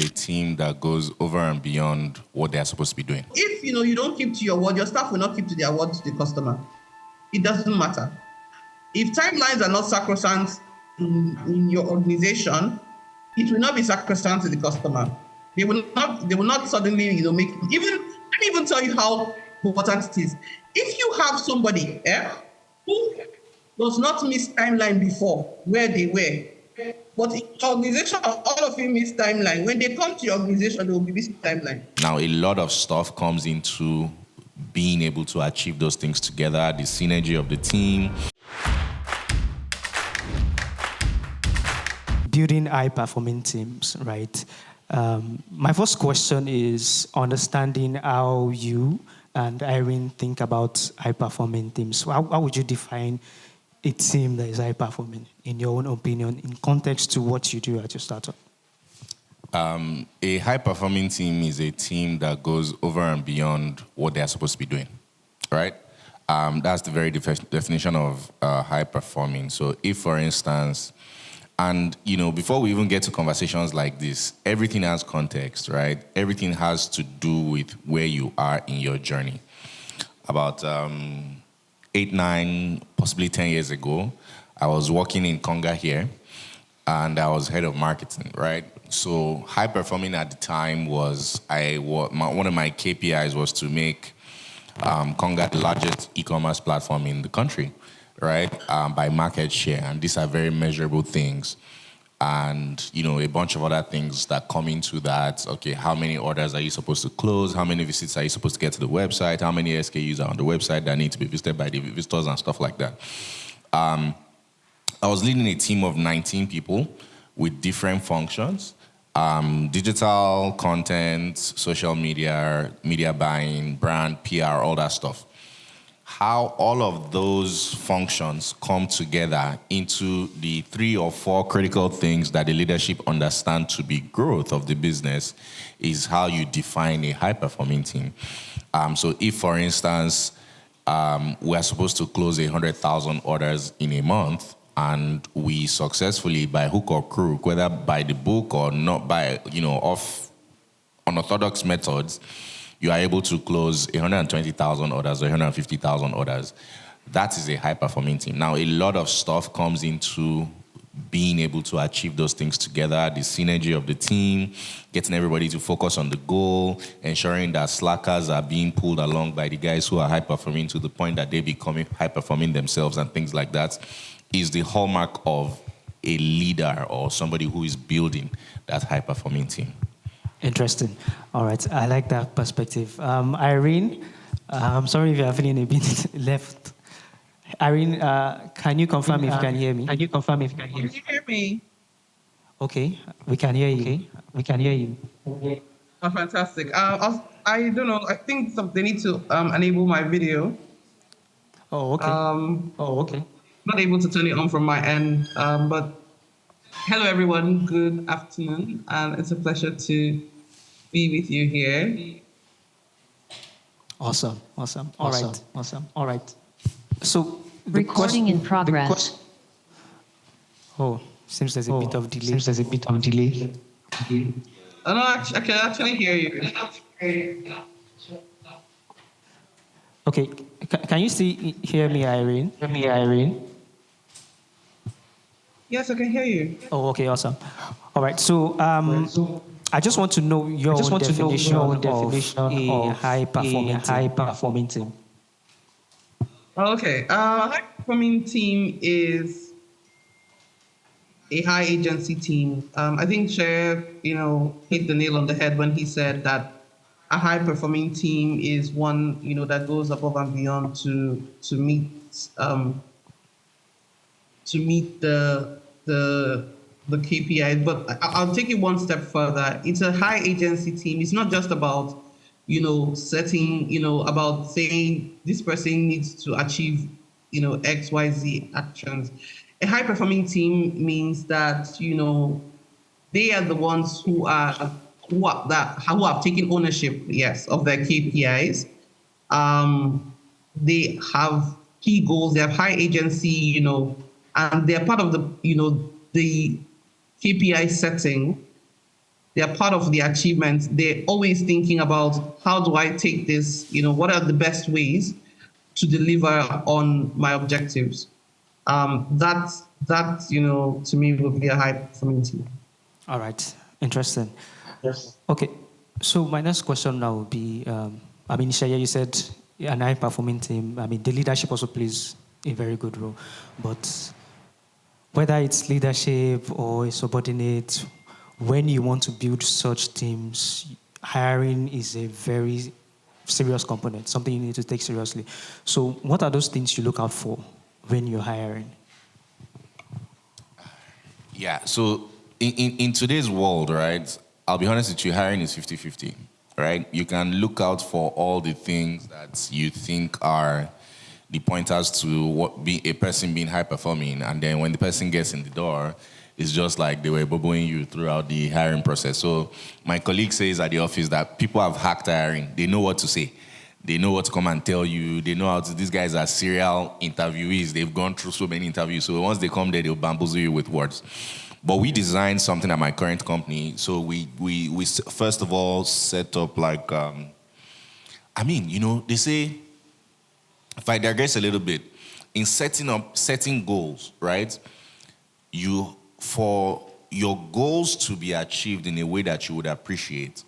a team that goes over and beyond what they're supposed to be doing? If you don't keep to your word, your staff will not keep to their word to the customer. It doesn't matter. If timelines are not sacrosanct in your organization, it will not be sacrosanct to the customer. They will not suddenly, make let me even tell you how important it is. If you have somebody who does not miss timeline before where they were, but in your organization, all of you miss timeline. When they come to your organization, they will be missing timeline. Now, a lot of stuff comes into being able to achieve those things together, the synergy of the team. Building high-performing teams, right? My first question is understanding how you and Irene think about high-performing teams. How would you define a team that is high-performing, in your own opinion, in context to what you do at your startup? A high-performing team is a team that goes over and beyond what they're supposed to be doing, right? That's the very definition of high-performing. So if, for instance, and, before we even get to conversations like this, everything has context, right? Everything has to do with where you are in your journey. About 8, 9, possibly 10 years ago, I was working in Conga here, and I was head of marketing, right? So high performing at the time was, one of my KPIs was to make Conga the largest e-commerce platform in the country, right? By market share. And these are very measurable things. And, a bunch of other things that come into that. Okay, how many orders are you supposed to close? How many visits are you supposed to get to the website? How many SKUs are on the website that need to be visited by the visitors and stuff like that? I was leading a team of 19 people with different functions. Digital content, social media, media buying, brand, PR, all that stuff. How all of those functions come together into the 3 or 4 critical things that the leadership understand to be growth of the business is how you define a high-performing team. So if, for instance, we're supposed to close 100,000 orders in a month, and we successfully, by hook or crook, whether by the book or not by, off unorthodox methods, you are able to close 120,000 orders or 150,000 orders. That is a high-performing team. Now, a lot of stuff comes into being able to achieve those things together, the synergy of the team, getting everybody to focus on the goal, ensuring that slackers are being pulled along by the guys who are high-performing to the point that they become high-performing themselves and things like that, is the hallmark of a leader or somebody who is building that high-performing team. Interesting. All right. I like that perspective. Irene, I'm sorry if you're feeling a bit left. Irene, can you confirm if you can hear me? Can you confirm if you can hear me? Can you hear me? Okay. We can hear you. Okay. We can hear you. Okay. Oh, fantastic. I don't know. I think they need to enable my video. Oh, okay. Not able to turn it on from my end, but hello, everyone. Good afternoon, and it's a pleasure to be with you here. Awesome. All right. So recording in progress. Seems there's a bit of delay. Oh, no, I can actually hear you. Okay. Can you still hear me, Irene? Yes, I can hear you. Oh, okay, awesome. All right, so I just want to know your definition of a high-performing team. Okay, a high-performing team is a high agency team. I think Cher, hit the nail on the head when he said that a high-performing team is one, that goes above and beyond to meet the KPIs. But I'll take it one step further. It's a high agency team. It's not just about, setting, about saying this person needs to achieve, X, Y, Z actions. A high performing team means that, they are the ones who have taken ownership, yes, of their KPIs. They have key goals. They have high agency, and they're part of the, the KPI setting. they're part of the achievement, they're always thinking about how do I take this, what are the best ways to deliver on my objectives. That to me would be a high performing team. All right, interesting. Yes. Okay, so my next question now would be, Seye, you said an high performing team, the leadership also plays a very good role, but whether it's leadership or a subordinate, when you want to build such teams, hiring is a very serious component, something you need to take seriously. So what are those things you look out for when you're hiring? Yeah, so in today's world, right, I'll be honest with you, hiring is 50-50, right? You can look out for all the things that you think are the pointers to what be a person being high performing, and then when the person gets in the door, it's just like they were bubbling you throughout the hiring process. So my colleague says at the office that people have hacked hiring. They know what to say. They know what to come and tell you. They know how to, these guys are serial interviewees. They've gone through so many interviews. So once they come there, they'll bamboozle you with words. But we designed something at my current company. So we first of all set up like, they say, if I digress a little bit, in setting goals, right? For your goals to be achieved in a way that you would appreciate,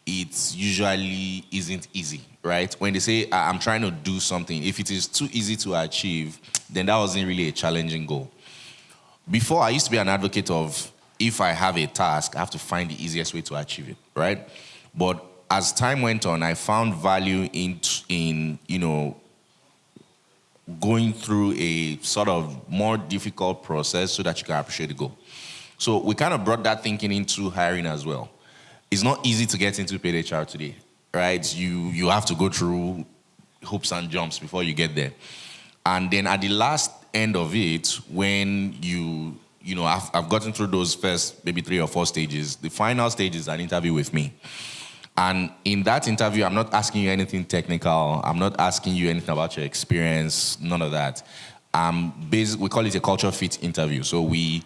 it usually isn't easy, right? When they say, I'm trying to do something, if it is too easy to achieve, then that wasn't really a challenging goal. Before, I used to be an advocate of, if I have a task, I have to find the easiest way to achieve it, right? But as time went on, I found value in going through a sort of more difficult process so that you can appreciate the goal. So we kind of brought that thinking into hiring as well. It's not easy to get into PaidHR today, right? You have to go through hoops and jumps before you get there. And then at the last end of it, when I've gotten through those first maybe 3 or 4 stages, the final stage is an interview with me. And in that interview, I'm not asking you anything technical. I'm not asking you anything about your experience, none of that. We call it a culture fit interview. So we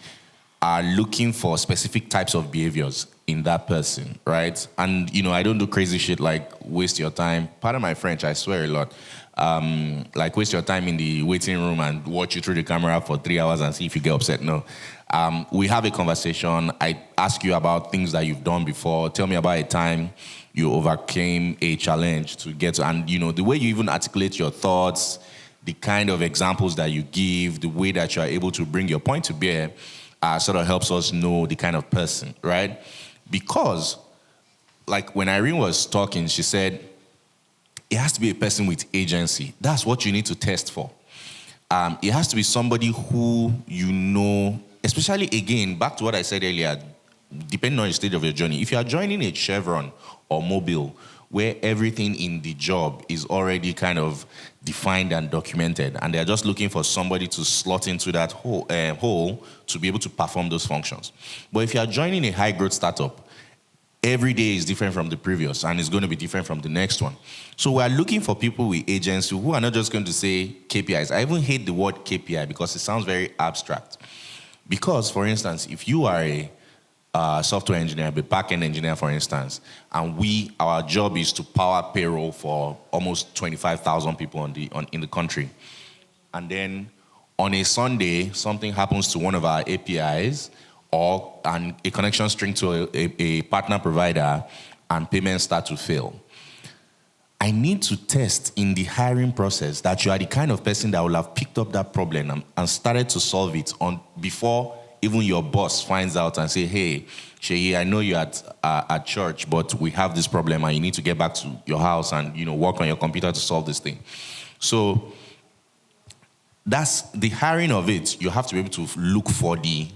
are looking for specific types of behaviors in that person, right? And, I don't do crazy shit like waste your time. Pardon my French, I swear a lot. Like waste your time in the waiting room and watch you through the camera for 3 hours and see if you get upset. No. We have a conversation. I ask you about things that you've done before. Tell me about a time you overcame a challenge to get to, and the way you even articulate your thoughts, the kind of examples that you give, the way that you are able to bring your point to bear, sort of helps us know the kind of person, right? Because, like when Irene was talking, she said, it has to be a person with agency. That's what you need to test for. It has to be somebody who especially, again, back to what I said earlier, depending on the stage of your journey. If you are joining a Chevron or Mobil, where everything in the job is already kind of defined and documented, and they're just looking for somebody to slot into that hole to be able to perform those functions. But if you are joining a high-growth startup, every day is different from the previous, and it's going to be different from the next one. So we're looking for people with agency who are not just going to say KPIs. I even hate the word KPI because it sounds very abstract. Because, for instance, if you are a software engineer, a back-end engineer, for instance, and our job is to power payroll for almost 25,000 people in the country, and then on a Sunday, something happens to one of our APIs and a connection string to a partner provider, and payments start to fail. I need to test in the hiring process that you are the kind of person that will have picked up that problem and started to solve it before even your boss finds out and say, hey, Seye, I know you're at church, but we have this problem and you need to get back to your house and work on your computer to solve this thing. So that's the hiring of it. You have to be able to look for the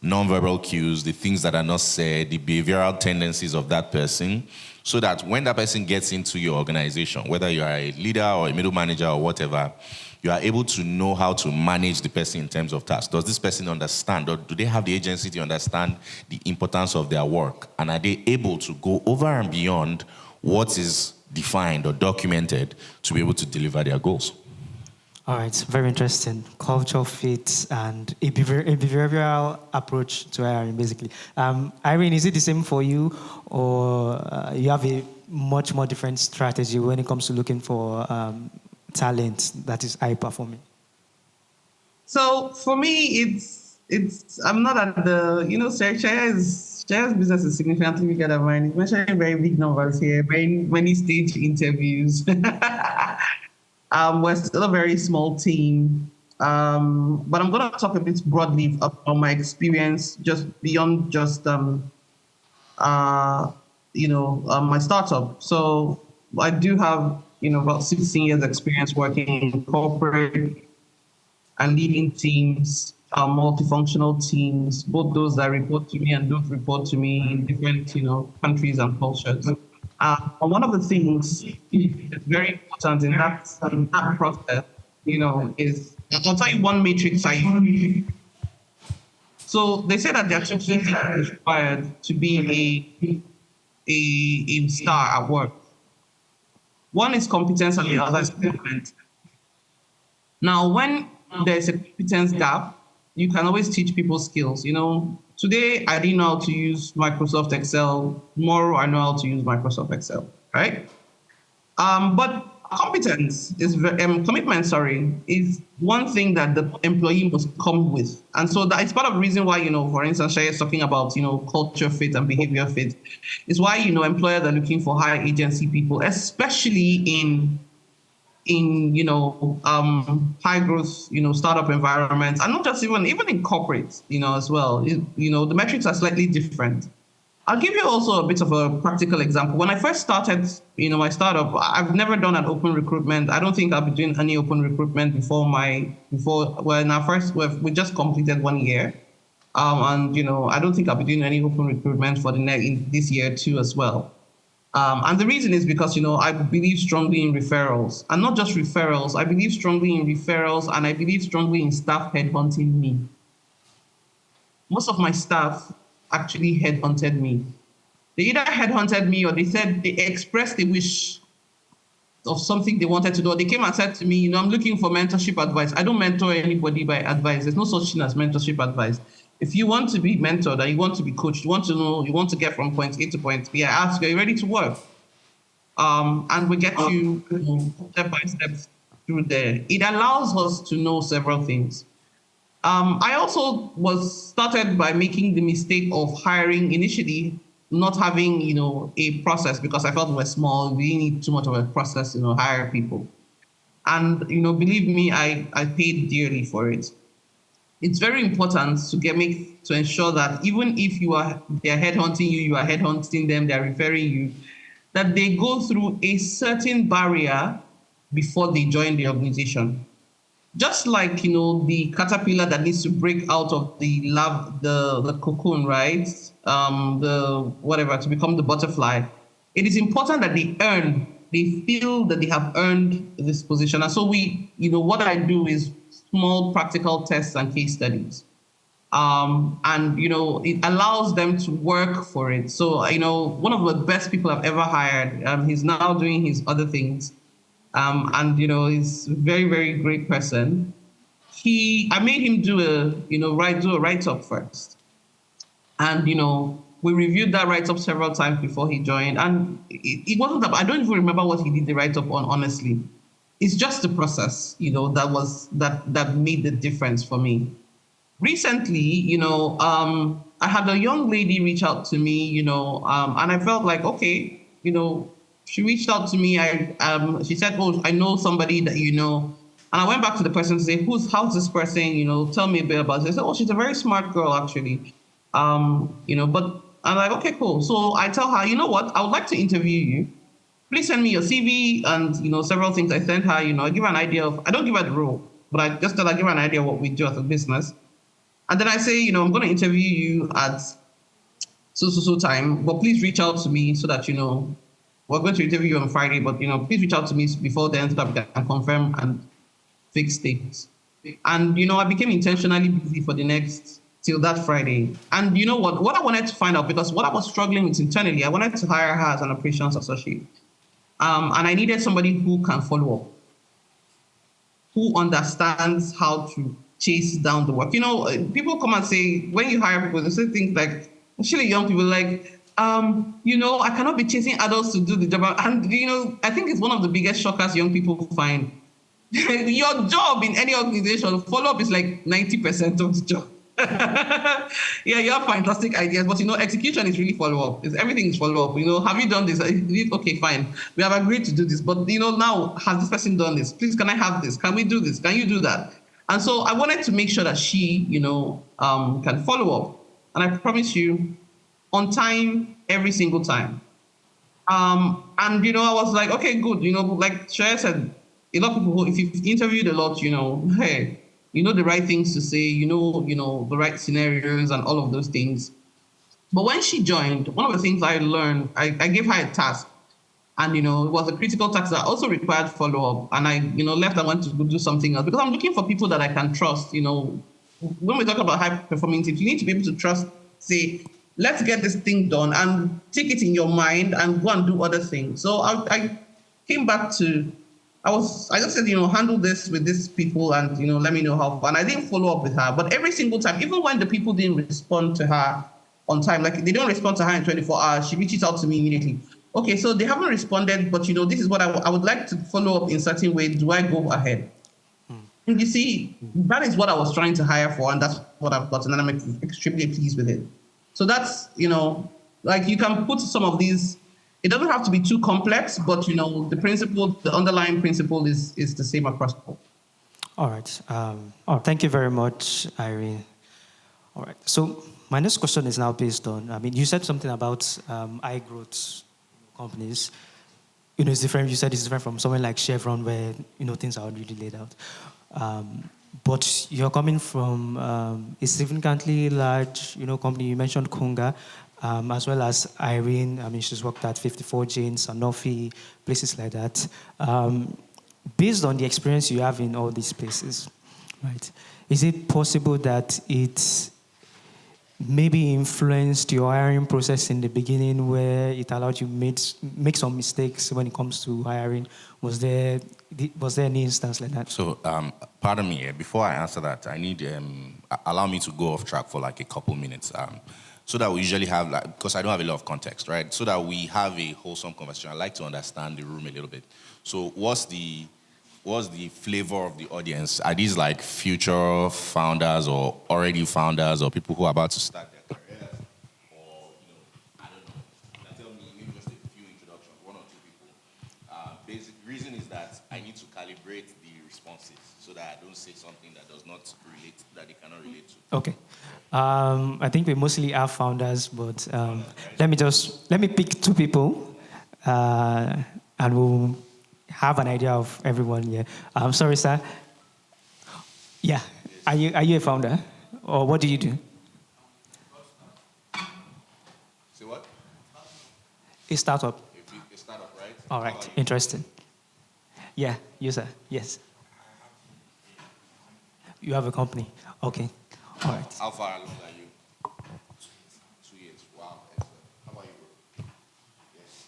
nonverbal cues, the things that are not said, the behavioral tendencies of that person, so that when that person gets into your organization, whether you are a leader or a middle manager or whatever, you are able to know how to manage the person in terms of tasks. Does this person understand, or do they have the agency to understand the importance of their work? And are they able to go over and beyond what is defined or documented to be able to deliver their goals? All right, very interesting. Culture fit and a behavioral approach to hiring, basically. Irene, is it the same for you, or you have a much more different strategy when it comes to looking for talent that is high performing? So for me, it's I'm not at the Shaya's business is significantly bigger than mine. It's mentioning very big numbers here, very many stage interviews. We're still a very small team, but I'm going to talk a bit broadly on my experience, just beyond just my startup. So I do have about 16 years experience working in corporate and leading teams, multifunctional teams, both those that report to me and don't report to me in different countries and cultures. And one of the things that's very important in that process, is I'll tell you one matrix I use. So they say that there are two things that are required to be a star at work. One is competence and the other is commitment. Now, when there's a competence gap, you can always teach people skills. Today I didn't know how to use Microsoft Excel. Tomorrow I know how to use Microsoft Excel, right? But competence is commitment. Is one thing that the employee must come with, and so that is part of the reason why for instance, Seye is talking about culture fit and behavior fit. Is why employers are looking for high agency people, especially in high growth startup environments, and not just even in corporate as well. The metrics are slightly different. I'll give you also a bit of a practical example. When I first started my startup, I've never done an open recruitment. I don't think I'll be doing any open recruitment we just completed 1 year, and I don't think I'll be doing any open recruitment for this year too as well. And the reason is because, I believe strongly in referrals, and not just referrals. I believe strongly in referrals, and I believe strongly in staff headhunting me. Most of my staff actually headhunted me. They either headhunted me or they expressed a wish of something they wanted to do. They came and said to me, I'm looking for mentorship advice. I don't mentor anybody by advice. There's no such thing as mentorship advice. If you want to be mentored and you want to be coached, you want to get from point A to point B, I ask you, are you ready to work? And we get you step by step through there. It allows us to know several things. I also was started by making the mistake of hiring initially, not having, a process, because I felt we were small. We didn't need too much of a process, hire people. And, believe me, I paid dearly for it. It's very important to ensure that even if they're headhunting you, you are headhunting them, they're referring you, that they go through a certain barrier before they join the organization. Just like, the caterpillar that needs to break out of the cocoon, right? To become the butterfly. It is important that they feel that they have earned this position. And so what I do is small practical tests and case studies. It allows them to work for it. So, one of the best people I've ever hired, he's now doing his other things. He's a very, very great person. I made him do a write-up first. And, we reviewed that write-up several times before he joined. And it wasn't I don't even remember what he did the write-up on, honestly. It's just the process, that made the difference for me. Recently, I had a young lady reach out to me, and I felt like, okay, she reached out to me. She said, "Oh, I know somebody that you know," and I went back to the person to say, "How's this person? Tell me a bit about it." They said, "Oh, she's a very smart girl, actually." But I'm like, "Okay, cool." So I tell her, "You know what? I would like to interview you. Please send me your CV and several things." I sent her. I give her an idea of. I don't give her the role, but I just tell her, give her an idea of what we do as a business. And then I say, I'm going to interview you at so time, but please reach out to me so that, we're going to interview you on Friday, but, please reach out to me before then so that we can confirm and fix things. And, I became intentionally busy for till that Friday. And you know what I wanted to find out, because what I was struggling with internally, I wanted to hire her as an operations associate. And I needed somebody who can follow up. who understands how to chase down the work. People come and say, when you hire people, they say things like, especially young people, like, I cannot be chasing adults to do the job. And, I think it's one of the biggest shockers young people find. Your job in any organization, follow-up is like 90% of the job. Yeah, you have fantastic ideas, but execution is really follow-up. Everything is follow-up. Have you done this? Okay, fine. We have agreed to do this, but now has this person done this? Please, can I have this? Can we do this? Can you do that? And so I wanted to make sure that she, can follow up. And I promise you, on time, every single time. And I was like, okay, good. Like Seye said, a lot of people, if you've interviewed a lot, hey, the right things to say, the right scenarios and all of those things. But when she joined, one of the things I learned, I gave her a task. And, it was a critical task that also required follow-up. And I, left and went to go do something else because I'm looking for people that I can trust. When we talk about high-performing teams, you need to be able to trust, say, let's get this thing done and take it in your mind and go and do other things. So I came back to, I just said, handle this with these people and, let me know how far. And I didn't follow up with her. But every single time, even when the people didn't respond to her on time, like they don't respond to her in 24 hours, she reaches out to me immediately. Okay, so they haven't responded, but this is what I would like to follow up in a certain way. Do I go ahead? And you see, that is what I was trying to hire for, and that's what I've gotten, and I'm extremely pleased with it. So that's, like you can put some of these, it doesn't have to be too complex, but the principle, the underlying principle is the same across the board. All right. Thank you very much, Irene. All right. So my next question is now based on, you said something about high growth companies. It's different. You said it's different from somewhere like Chevron where, things are already laid out. But you're coming from a significantly large, company. You mentioned Kunga, as well as Irene. She's worked at 54 Janes, Sanofi, places like that. Based on the experience you have in all these places, right? Is it possible that it maybe influenced your hiring process in the beginning where it allowed you make some mistakes when it comes to hiring? Was there any instance like that? So, pardon me, before I answer that, I need, allow me to go off track for like a couple minutes. So that we usually have, because I don't have a lot of context, right? So that we have a wholesome conversation. I like to understand the room a little bit. So what's the flavor of the audience? Are these like future founders or already founders or people who are about to start their careers? Or, I don't know. You can tell me maybe just a few introductions, one or two people. Basic reason is that I need to calibrate the responses so that I don't say something that does not relate, that they cannot relate to. Okay. I think we mostly have founders, but let me pick two people and we'll have an idea of everyone here. I'm sorry, sir. Yeah. Are you a founder? Or what do you do? Say what? A startup. A startup, right? All right. Interesting. Yeah, you, sir. Yes. You have a company. Okay. All right. How far along are you? 2 years. Wow. Excellent. How about you, bro? Yes.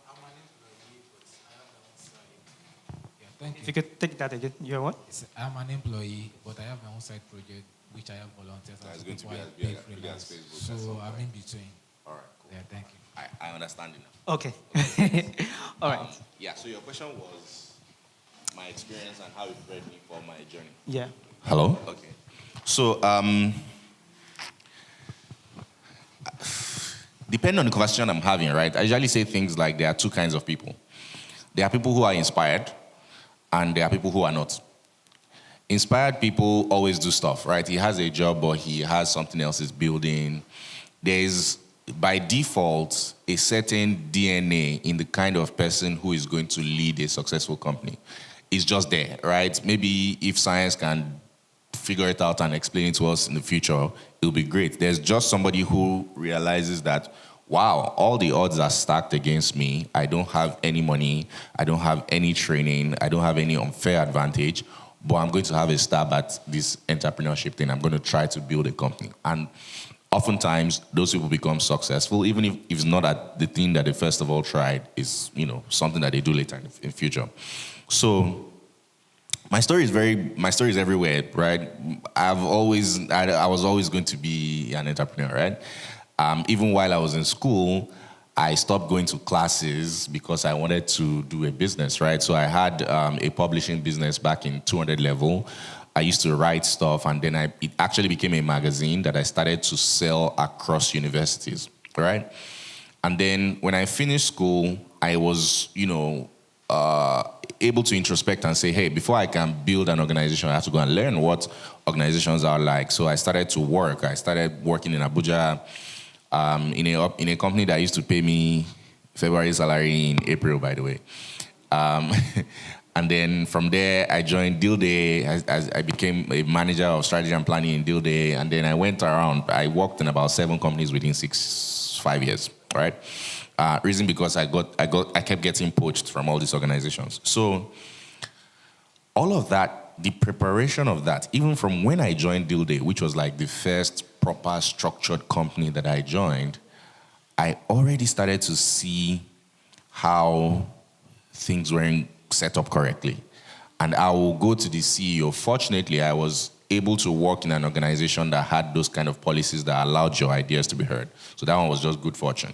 I'm an employee, but I have my own side. Yeah, thank If you. you could take that again. You're what? I'm an employee, but I have my own side project, which I have volunteers. That's going to be why I as pay big freelance. as Facebook. So That's all I'm right. in between. All right, cool. Yeah, thank you. I understand it now. Okay. All right. Yeah, so your question was my experience and how it prepared me for my journey. Yeah. Hello? Okay. So, depending on the conversation I'm having, right, I usually say things like there are two kinds of people. There are people who are inspired, and there are people who are not. Inspired people always do stuff, right? He has a job or he has something else he's building. There's, by default, a certain DNA in the kind of person who is going to lead a successful company. It's just there, right? Maybe if science can figure it out and explain it to us in the future, it'll be great. There's just somebody who realizes that, wow, all the odds are stacked against me. I don't have any money. I don't have any training. I don't have any unfair advantage. But I'm going to have a stab at this entrepreneurship thing. I'm going to try to build a company. And oftentimes, those people become successful, even if it's not at the thing that they first of all tried, is, something that they do later in the future. So My story is everywhere, right? I was always going to be an entrepreneur, right? Even while I was in school, I stopped going to classes because I wanted to do a business, right? So I had a publishing business back in 200 level. I used to write stuff, and then it actually became a magazine that I started to sell across universities, right? And then when I finished school, I was, able to introspect and say, hey, before I can build an organization, I have to go and learn what organizations are like. So I started to work. I started working in Abuja in a company that used to pay me February salary in April, by the way. And then from there, I joined Deal Day. I became a manager of strategy and planning in Deal Day. And then I went around. I worked in about 7 companies within 5 years, right? Reason because I kept getting poached from all these organizations. So all of that, the preparation of that, even from when I joined Deal Day, which was like the first proper structured company that I joined, I already started to see how things weren't set up correctly. And I will go to the CEO. Fortunately, I was able to work in an organization that had those kind of policies that allowed your ideas to be heard. So that one was just good fortune.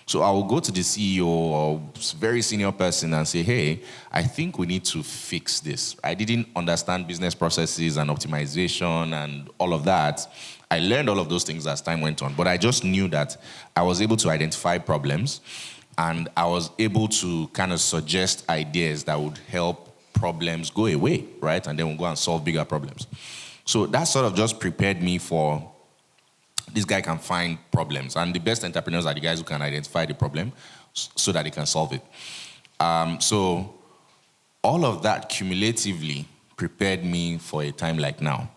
So I will go to the CEO or very senior person and say, hey, I think we need to fix this. I didn't understand business processes and optimization and all of that. I learned all of those things as time went on, but I just knew that I was able to identify problems and I was able to kind of suggest ideas that would help problems go away, right? And then we'll go and solve bigger problems. So that sort of just prepared me for this guy can find problems. And the best entrepreneurs are the guys who can identify the problem so that they can solve it. So all of that cumulatively prepared me for a time like now.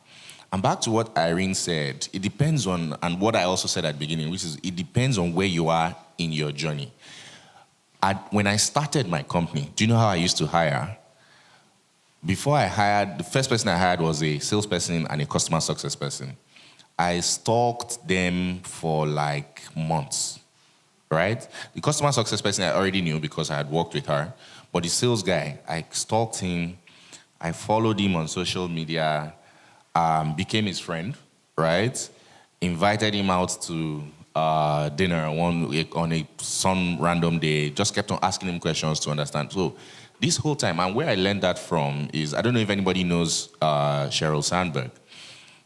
And back to what Irene said, it depends on, and what I also said at the beginning, which is it depends on where you are in your journey. When I started my company, do you know how I used to hire? Before I hired, the first person I hired was a salesperson and a customer success person. I stalked them for like months, right? The customer success person I already knew because I had worked with her. But the sales guy, I stalked him. I followed him on social media, became his friend, right? Invited him out to dinner on some random day. Just kept on asking him questions to understand. So this whole time, and where I learned that from is, I don't know if anybody knows Sheryl Sandberg.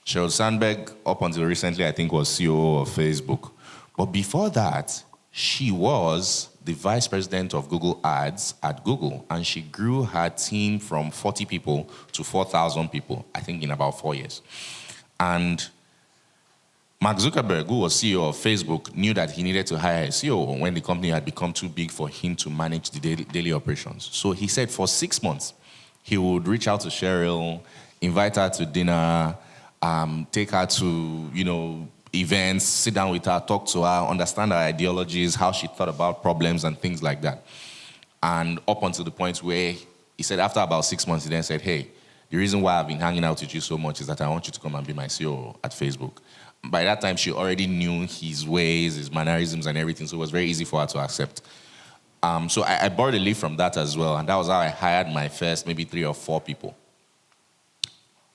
Sheryl Sandberg, up until recently, I think, was COO of Facebook. But before that, she was the vice president of Google Ads at Google, and she grew her team from 40 people to 4,000 people, I think, in about 4 years. And Mark Zuckerberg, who was CEO of Facebook, knew that he needed to hire a COO when the company had become too big for him to manage the daily operations. So he said for 6 months, he would reach out to Sheryl, invite her to dinner, take her to, events, sit down with her, talk to her, understand her ideologies, how she thought about problems and things like that. And up until the point where he said after about 6 months, he then said, hey, the reason why I've been hanging out with you so much is that I want you to come and be my CEO at Facebook. By that time, she already knew his ways, his mannerisms and everything, so it was very easy for her to accept. So I borrowed a leaf from that as well, and that was how I hired my first maybe 3 or 4 people.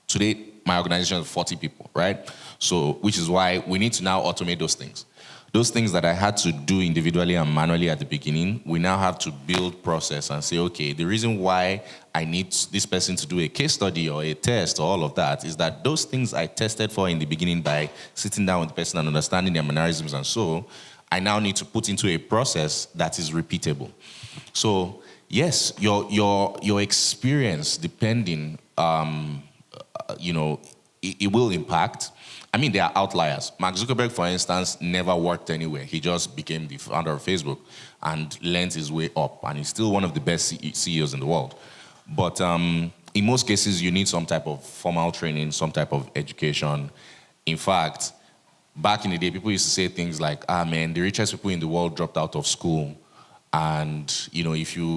Today, my organization is 40 people, right? So, which is why we need to now automate those things. Those things that I had to do individually and manually at the beginning, we now have to build process and say, okay, the reason why I need this person to do a case study or a test or all of that is that those things I tested for in the beginning by sitting down with the person and understanding their mannerisms and so, I now need to put into a process that is repeatable. So, yes, your experience, depending, it will impact. I mean, there are outliers. Mark Zuckerberg, for instance, never worked anywhere. He just became the founder of Facebook and learned his way up. And he's still one of the best CEOs in the world. But in most cases, you need some type of formal training, some type of education. In fact, back in the day, people used to say things like, the richest people in the world dropped out of school. And,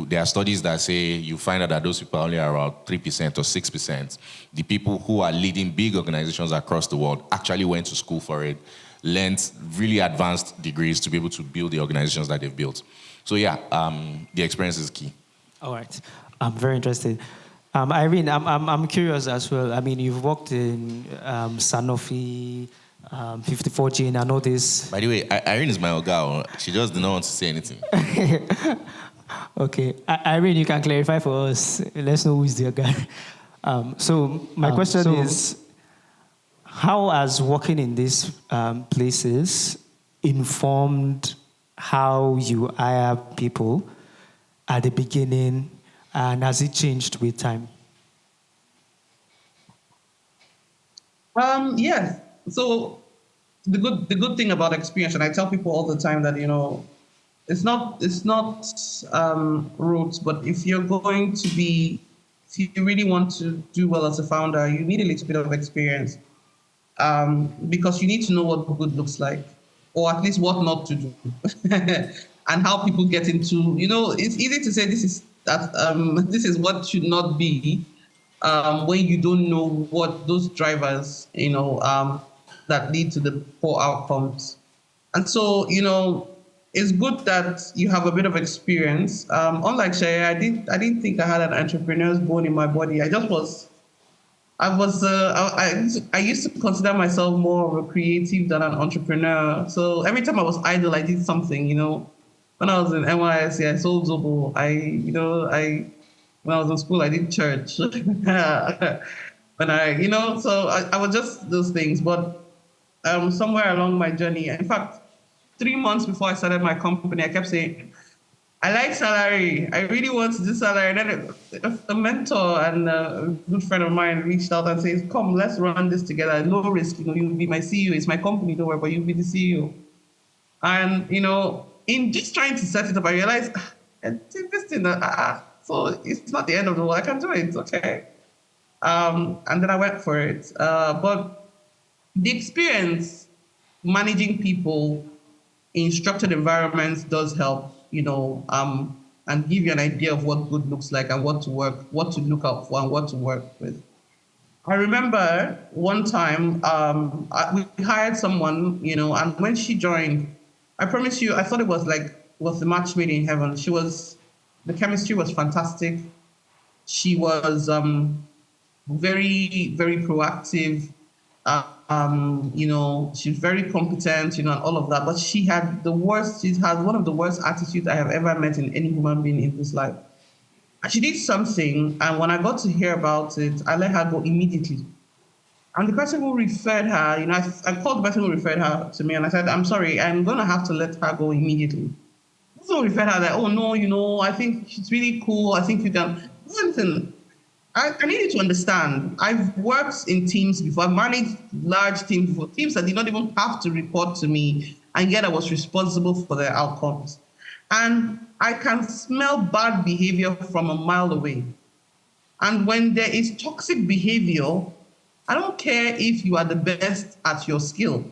there are studies that say you find out that those people are only around 3% or 6%. The people who are leading big organizations across the world actually went to school for it, learned really advanced degrees to be able to build the organizations that they've built. So, the experience is key. All right. I'm very interested. Irene, I'm curious as well. I mean, you've worked in Sanofi, 54G, and I know this. By the way, Irene is my girl. She just did not want to say anything. Okay, Irene, you can clarify for us. Let's know who's the guy. So my question is, how has working in these places informed how you hire people at the beginning, and has it changed with time? Yes. So the good thing about experience, and I tell people all the time that it's not rote, but if you really want to do well as a founder, you need a little bit of experience, because you need to know what good looks like, or at least what not to do, and how people get into. It's easy to say this is what should not be, when you don't know what those drivers, that lead to the poor outcomes. And so, it's good that you have a bit of experience. Unlike Seye, I didn't think I had an entrepreneur's bone in my body. I used to consider myself more of a creative than an entrepreneur. So every time I was idle, I did something, When I was in NYSC, I sold Zobo. When I was in school, I did church. So I was just those things. But somewhere along my journey, in fact, 3 months before I started my company, I kept saying, I like salary. I really want to do salary. And then a mentor and a good friend of mine reached out and says, come, let's run this together. Low risk, you'll be my CEO. It's my company, don't worry, but you'll be the CEO. And, in just trying to set it up, I realized, this thing, so it's not the end of the world. I can do it. Okay. And then I went for it. But the experience managing people in structured environments does help, and give you an idea of what good looks like and what to look out for and what to work with. I remember one time we hired someone, and when she joined, I promise you, I thought it was the match made in heaven. The chemistry was fantastic. She was very, very proactive. She's very competent, and all of that. But she had one of the worst attitudes I have ever met in any human being in this life. And she did something, and when I got to hear about it, I let her go immediately. And the person who referred her, I called the person who referred her to me, and I said, I'm sorry, I'm going to have to let her go immediately. The person who referred her that, oh, no, I think she's really cool. I think you can. Listen, I need you to understand, I've worked in teams before. I've managed large teams before, teams that did not even have to report to me, and yet I was responsible for their outcomes. And I can smell bad behavior from a mile away. And when there is toxic behavior, I don't care if you are the best at your skill.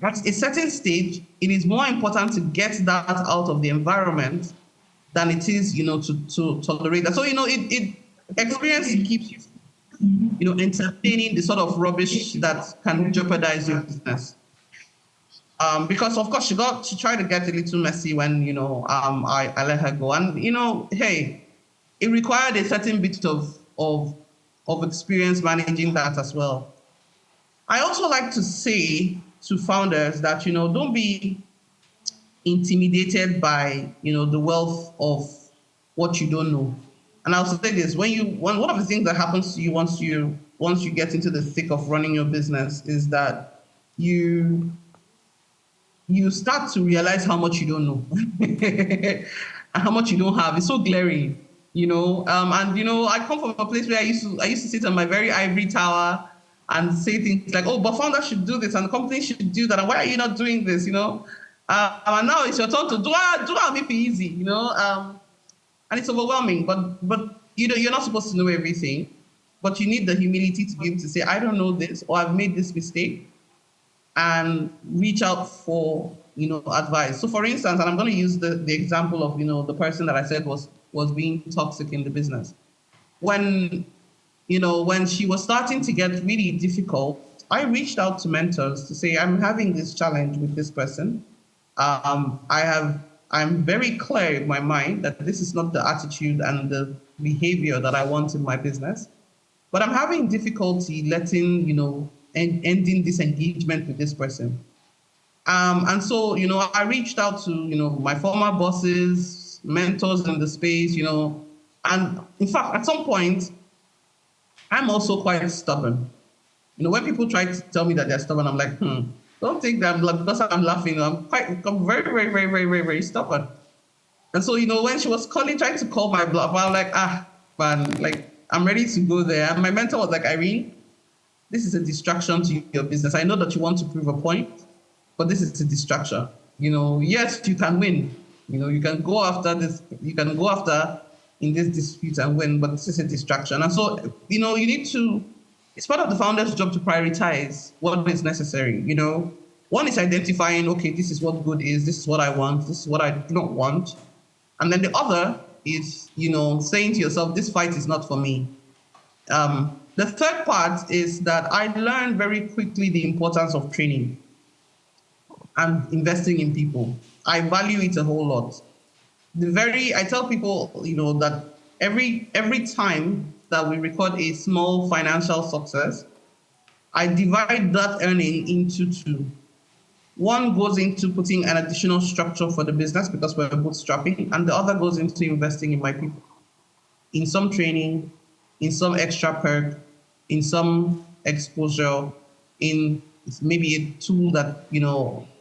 At a certain stage, it is more important to get that out of the environment than it is, to tolerate that. So, experience keeps you, entertaining the sort of rubbish that can jeopardize your business. Because of course she tried to get a little messy when, I let her go. And, hey, it required a certain bit of experience managing that as well. I also like to say to founders that, don't be intimidated by, the wealth of what you don't know. And I'll say this, one of the things that happens to you once you get into the thick of running your business is that you start to realize how much you don't know and how much you don't have. It's so glaring, and I come from a place where I used to sit on my very ivory tower and say things like, oh, but founders should do this and the company should do that, and why are you not doing this, and now it's your turn to do it, make it easy, and it's overwhelming, but you're not supposed to know everything, but you need the humility to be able to say, I don't know this, or I've made this mistake, and reach out for, advice. So for instance, and I'm going to use the example of, the person that I said was being toxic in the business. When she was starting to get really difficult, I reached out to mentors to say, I'm having this challenge with this person. I I'm very clear in my mind that this is not the attitude and the behavior that I want in my business. But I'm having difficulty letting, ending this engagement with this person. And so, I reached out to, my former bosses, mentors in the space, and in fact, at some point, I'm also quite stubborn. When people try to tell me that they're stubborn, I'm like, don't think that because I'm laughing. I'm very, very, very, very, very, very stubborn. And so, when she was trying to call my bluff, I'm like, man, like, I'm ready to go there. And my mentor was like, Irene, this is a distraction to your business. I know that you want to prove a point, but this is a distraction. Yes, you can win. You can go after this, you can go after in this dispute and win, but this is a distraction. And so, you need to, it's part of the founder's job to prioritize what is necessary. One is identifying, okay, this is what good is, this is what I want, this is what I do not want. And then the other is, saying to yourself, this fight is not for me. The third part is that I learned very quickly the importance of training and investing in people. I value it a whole lot. I tell people, that every time that we record a small financial success, I divide that earning into two. One goes into putting an additional structure for the business because we're bootstrapping, and the other goes into investing in my people, in some training, in some extra perk, in some exposure, in maybe a tool that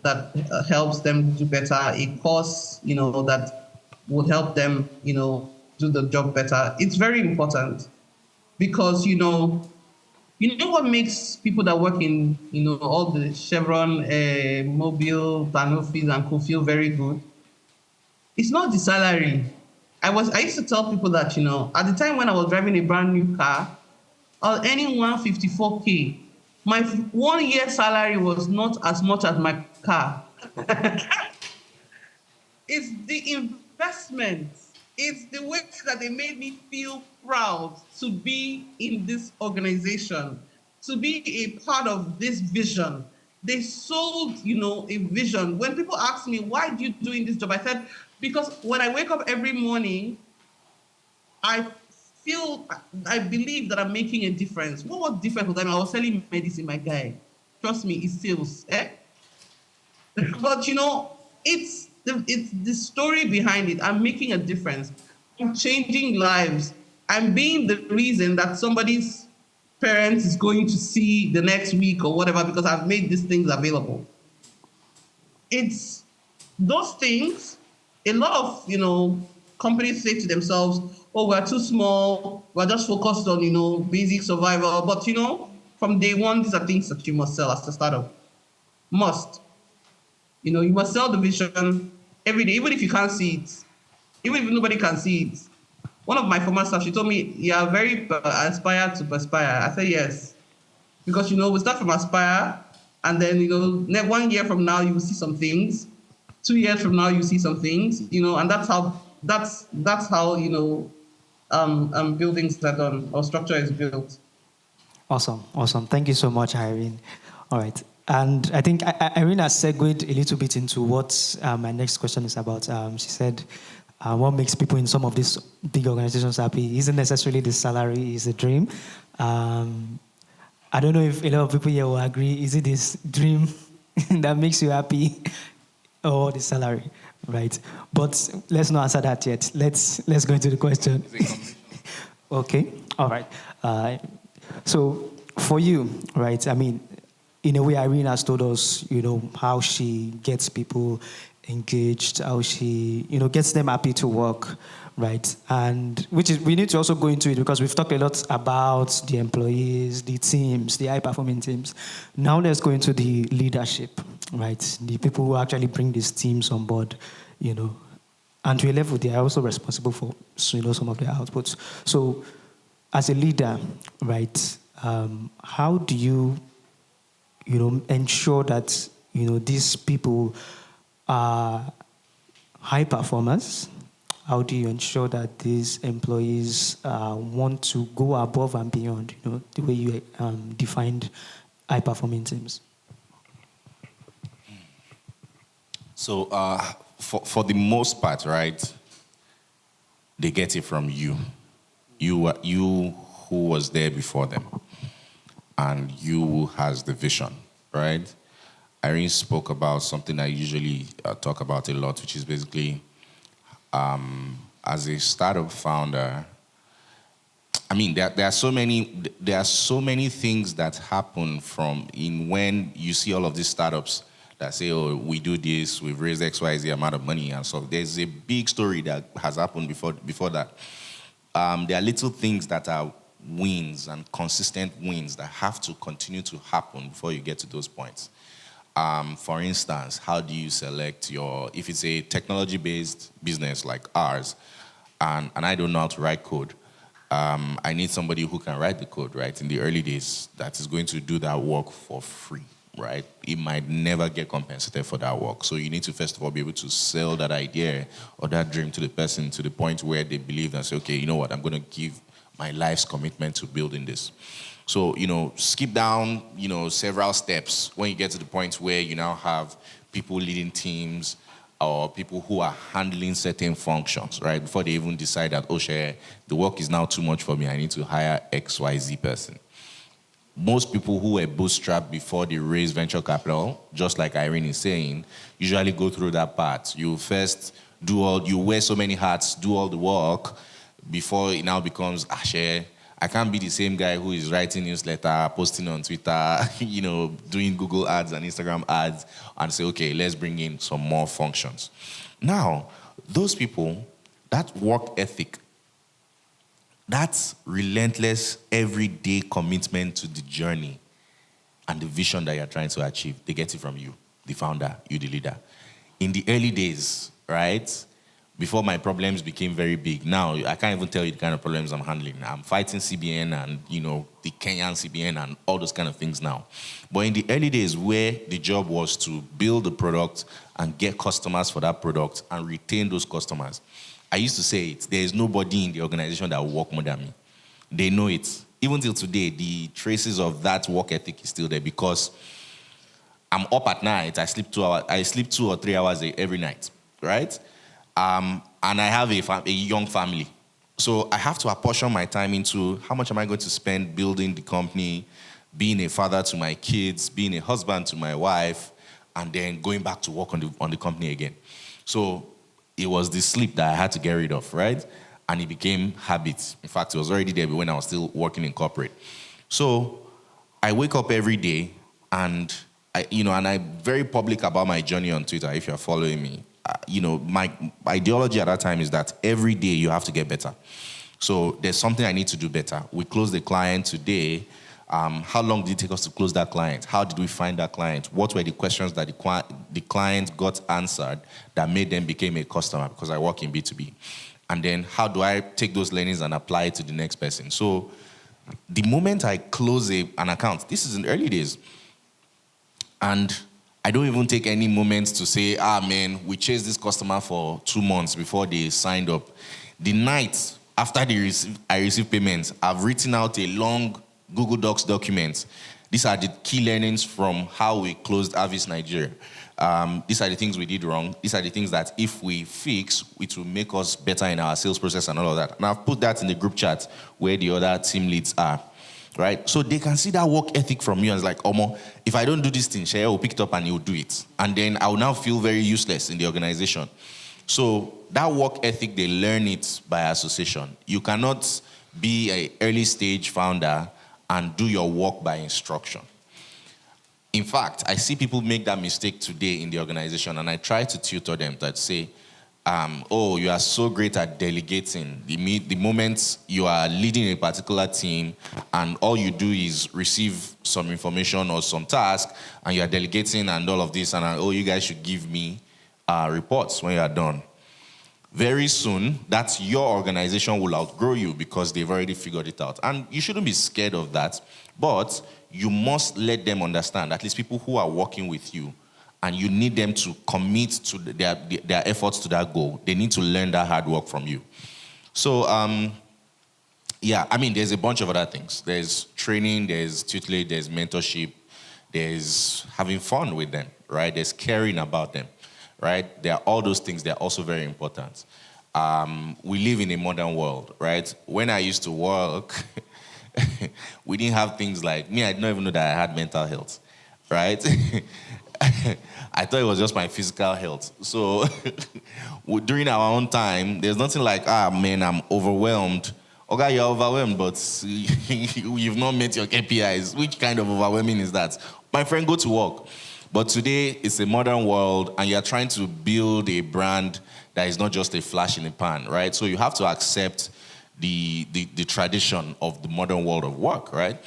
that helps them do better, a course that would help them do the job better. It's very important because what makes people that work in all the Chevron, Mobile, Sanofi, and Co feel very good. It's not the salary. I used to tell people that at the time when I was driving a brand new car, I was earning 154K. My 1 year salary was not as much as my car. It's the investment. It's the way that they made me feel proud to be in this organization, to be a part of this vision. They sold, a vision. When people ask me, why do you doing this job? I said, because when I wake up every morning, I believe that I'm making a difference. What difference was that? I was selling medicine, my guy. Trust me, it's sales. But it's the story behind it. I'm making a difference. I'm changing lives. I'm being the reason that somebody's parents is going to see the next week or whatever because I've made these things available. It's those things. A lot of companies say to themselves, "Oh, we're too small. We're just focused on basic survival." But from day one, these are things that you must sell as a startup. Must. You must sell the vision every day, even if you can't see it, even if nobody can see it. One of my former staff, she told me, "You are very inspired to perspire." I said, "Yes," because we start from aspire, and then 1 year from now you will see some things, 2 years from now you see some things, and that's how buildings are done or structure is built. Awesome. Thank you so much, Irene. All right. And I think Irene has segued a little bit into what my next question is about. She said, what makes people in some of these big organizations happy isn't necessarily the salary, is a dream. I don't know if a lot of people here will agree. Is it this dream that makes you happy or the salary, right? But let's not answer that yet. Let's go into the question. Okay, all right. So for you, right, I mean, in a way, Irene has told us, how she gets people engaged, how she, gets them happy to work, right? And we need to also go into it because we've talked a lot about the employees, the teams, the high-performing teams. Now let's go into the leadership, right? The people who actually bring these teams on board, and to a level, they are also responsible for, some of their outputs. So as a leader, right, how do you ensure that, these people are high performers? How do you ensure that these employees want to go above and beyond, the way you defined high-performing teams? So for the most part, right, they get it from you. You who was there before them, and you who has the vision, right? Irene spoke about something I usually talk about a lot, which is basically, as a startup founder, I mean, there are so many things that happen from in when you see all of these startups that say, oh, we do this, we've raised XYZ amount of money and so there's a big story that has happened before that. There are little things that are wins and consistent wins that have to continue to happen before you get to those points. For instance, how do you select if it's a technology-based business like ours, and I don't know how to write code, I need somebody who can write the code, right, in the early days that is going to do that work for free, right? It might never get compensated for that work. So you need to, first of all, be able to sell that idea or that dream to the person to the point where they believe and say, okay, you know what, I'm going to give my life's commitment to building this. So, skip down, several steps when you get to the point where you now have people leading teams or people who are handling certain functions, right? Before they even decide that, oh, share, the work is now too much for me. I need to hire XYZ person. Most people who were bootstrapped before they raise venture capital, just like Irene is saying, usually go through that part. You first you wear so many hats, do all the work before it now becomes, share, I can't be the same guy who is writing newsletter, posting on Twitter, doing Google ads and Instagram ads, and say, okay, let's bring in some more functions. Now, those people, that work ethic, that relentless, everyday commitment to the journey and the vision that you're trying to achieve, they get it from you, the founder, you, the leader. In the early days, right, before my problems became very big. Now, I can't even tell you the kind of problems I'm handling. I'm fighting CBN and, the Kenyan CBN and all those kind of things now. But in the early days where the job was to build the product and get customers for that product and retain those customers, I used to say it, there is nobody in the organization that will work more than me. They know it. Even till today, the traces of that work ethic is still there because I'm up at night. I sleep 2 hours. I sleep 2 or 3 hours every night, right? And I have a young family. So I have to apportion my time into how much am I going to spend building the company, being a father to my kids, being a husband to my wife, and then going back to work on the company again. So it was the sleep that I had to get rid of, right? And it became habit. In fact, it was already there when I was still working in corporate. So I wake up every day and I'm very public about my journey on Twitter if you're following me. My ideology at that time is that every day you have to get better. So there's something I need to do better. We closed the client today. How long did it take us to close that client? How did we find that client? What were the questions that the client got answered that made them become a customer? Because I work in B2B. And then how do I take those learnings and apply it to the next person? So the moment I close an account, this is in the early days, and I don't even take any moments to say, man, we chased this customer for 2 months before they signed up. The night after I received payments, I've written out a long Google Docs document. These are the key learnings from how we closed Avis Nigeria. These are the things we did wrong. These are the things that if we fix, it will make us better in our sales process and all of that. And I've put that in the group chat where the other team leads are. Right? So they can see that work ethic from you and it's like, Omo, if I don't do this thing, Shaya will pick it up and he will do it. And then I will now feel very useless in the organization. So that work ethic, they learn it by association. You cannot be an early stage founder and do your work by instruction. In fact, I see people make that mistake today in the organization and I try to tutor them that say, you are so great at delegating. The moment you are leading a particular team and all you do is receive some information or some task and you are delegating and all of this and you guys should give me reports when you are done. Very soon, that's your organization will outgrow you because they've already figured it out. And you shouldn't be scared of that, but you must let them understand, at least people who are working with you, and you need them to commit to their efforts to that goal. They need to learn that hard work from you. So, there's a bunch of other things. There's training, there's tutelage, there's mentorship, there's having fun with them, right? There's caring about them, right? There are all those things. They're also very important. We live in a modern world, right? When I used to work, we didn't have things like, me, I didn't even know that I had mental health, right? I thought it was just my physical health. So during our own time, there's nothing like, man, I'm overwhelmed. Okay, you're overwhelmed, but you've not met your KPIs. Which kind of overwhelming is that? My friend, go to work. But today, it's a modern world, and you're trying to build a brand that is not just a flash in the pan, right? So you have to accept the tradition of the modern world of work, right?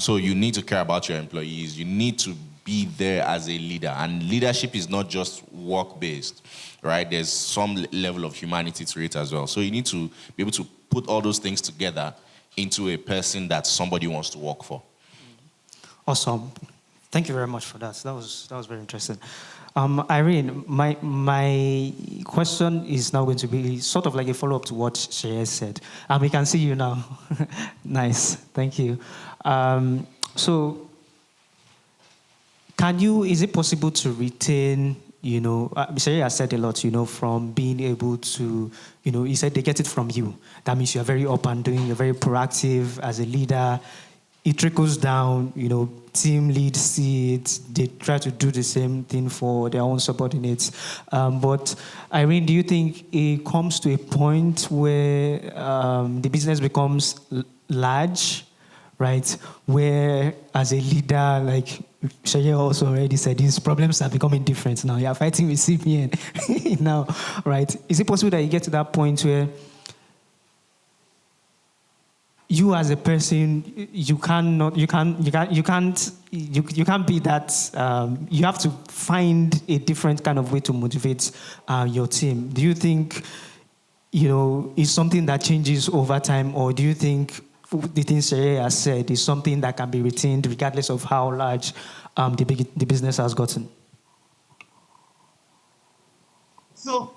So you need to care about your employees. You need to be there as a leader. And leadership is not just work-based, right? There's some level of humanity to it as well. So you need to be able to put all those things together into a person that somebody wants to work for. Awesome. Thank you very much for that. That was very interesting. Irene, my question is now going to be sort of like a follow-up to what Seye said. And we can see you now. Nice. Thank you. So is it possible to retain, Seye has said a lot, from being able to, he said they get it from you. That means you're very up and doing, you're very proactive as a leader. It trickles down, team leads see it, they try to do the same thing for their own subordinates. But Irene, do you think it comes to a point where the business becomes large, right? Where as a leader, like Seye also already said, these problems are becoming different now. You're fighting with CPN now, right? Is it possible that you get to that point where you as a person, you can't be that, you have to find a different kind of way to motivate your team. Do you think, is something that changes over time, or do you think the things Seye has said is something that can be retained regardless of how large the business has gotten? So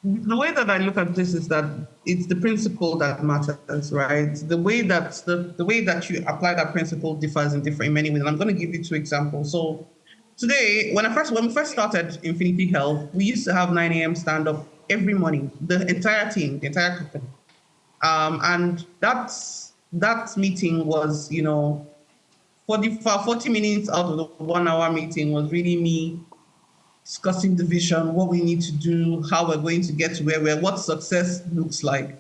the way that I look at this is that it's the principle that matters, right? The way that you apply that principle differs in many ways. And I'm going to give you 2 examples. So today, when we first started Infinity Health, we used to have 9 a.m. stand-up every morning, the entire team, the entire company. And that meeting was, 40 minutes out of the 1-hour meeting was really me discussing the vision, what we need to do, how we're going to get to where we're, what success looks like.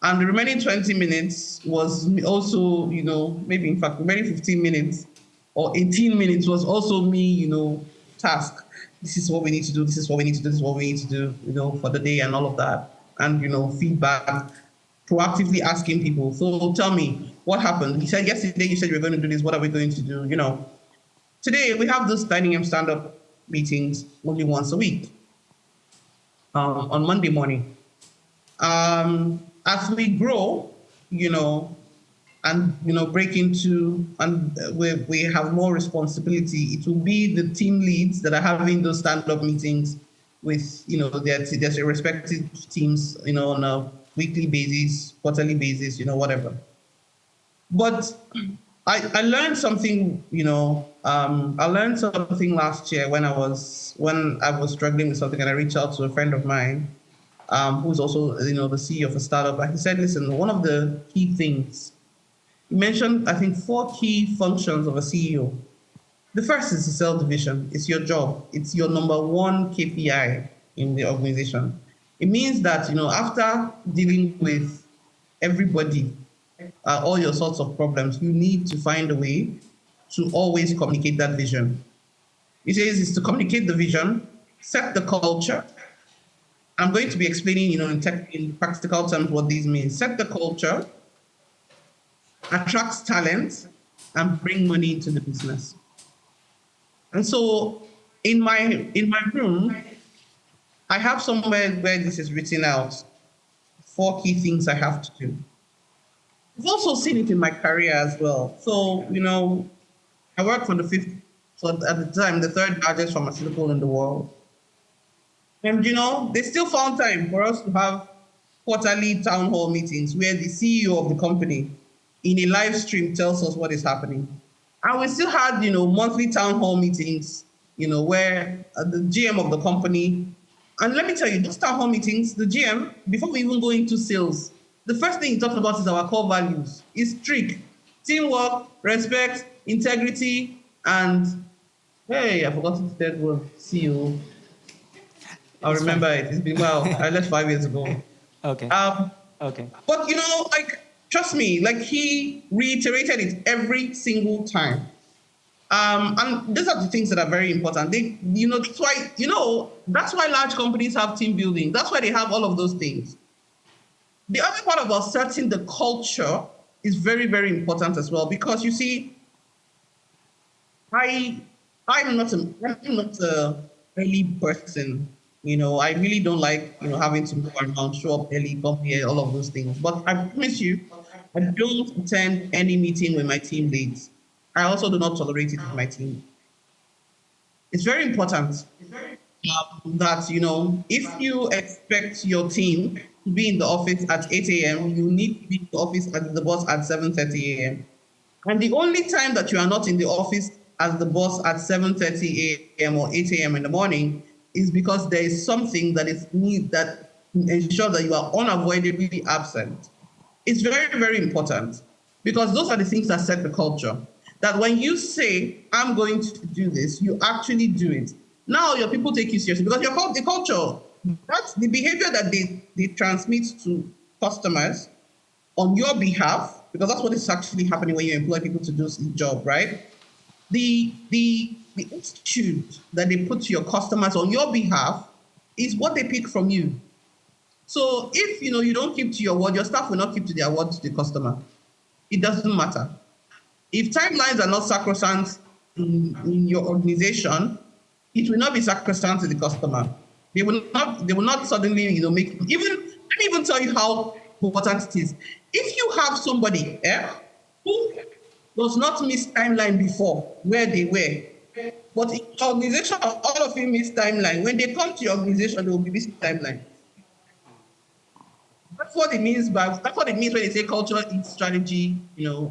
And the remaining 20 minutes was also, maybe in fact, the remaining 15 minutes or 18 minutes was also me, task. This is what we need to do, this is what we need to do, this is what we need to do, for the day and all of that. And, feedback, proactively asking people. So tell me, what happened? He said, yesterday you said you were going to do this, what are we going to do? Today we have this dining room stand-up meetings only once a week on Monday morning. As we grow, and break into, and we have more responsibility, it will be the team leads that are having those stand-up meetings with their respective teams, on a weekly basis, quarterly basis, whatever. But I learned something, I learned something last year when I was struggling with something, and I reached out to a friend of mine, who's also, the CEO of a startup. And he said, listen, one of the key things, he mentioned, I think, 4 key functions of a CEO. The first is to sell the vision. It's your job. It's your number 1 KPI in the organization. It means that, after dealing with everybody, all your sorts of problems, you need to find a way to always communicate that vision. He says it's to communicate the vision, set the culture. I'm going to be explaining, in practical terms what these mean. Set the culture, attracts talent, and bring money into the business. And so in my room, I have somewhere where this is written out, 4 key things I have to do. I've also seen it in my career as well. So, I worked for at the time, the 3rd largest pharmaceutical in the world. And, they still found time for us to have quarterly town hall meetings where the CEO of the company in a live stream tells us what is happening. And we still had, monthly town hall meetings where the GM of the company, and let me tell you, those town hall meetings, the GM, before we even go into sales, the first thing he talks about is our core values. It's strict, teamwork, respect, integrity, and hey, I forgot the third one. See you. I'll remember it. It's been well. I left 5 years ago. Okay. Okay. But trust me, he reiterated it every single time. And these are the things that are very important. That's why large companies have team building. That's why they have all of those things. The other part about setting the culture is very, very important as well, because you see, I'm not a early person. I really don't like, having to move around, show up early, come here, all of those things. But I promise you, I don't attend any meeting with my team late. I also do not tolerate it with my team. It's very important that, if you expect your team to be in the office at 8 a.m., you need to be in the office at the boss at 7:30 a.m. And the only time that you are not in the office as the boss at 7:30 a.m. or 8 a.m. in the morning is because there is something that is need that ensure that you are unavoidably absent. It's very, very important, because those are the things that set the culture. That when you say, I'm going to do this, you actually do it. Now your people take you seriously, because the culture, that's the behavior that they transmit to customers on your behalf, because that's what is actually happening when you employ people to do the job, right? The attitude that they put to your customers on your behalf is what they pick from you. So if you don't keep to your word, your staff will not keep to their word to the customer. It doesn't matter. If timelines are not sacrosanct in your organization, it will not be sacrosanct to the customer. They will not suddenly, make let me even tell you how important it is. If you have somebody who does not miss timeline before where they were, but in your organization, all of you miss timeline. When they come to your organization, they will be missing timeline. That's what it means when they say culture eats strategy,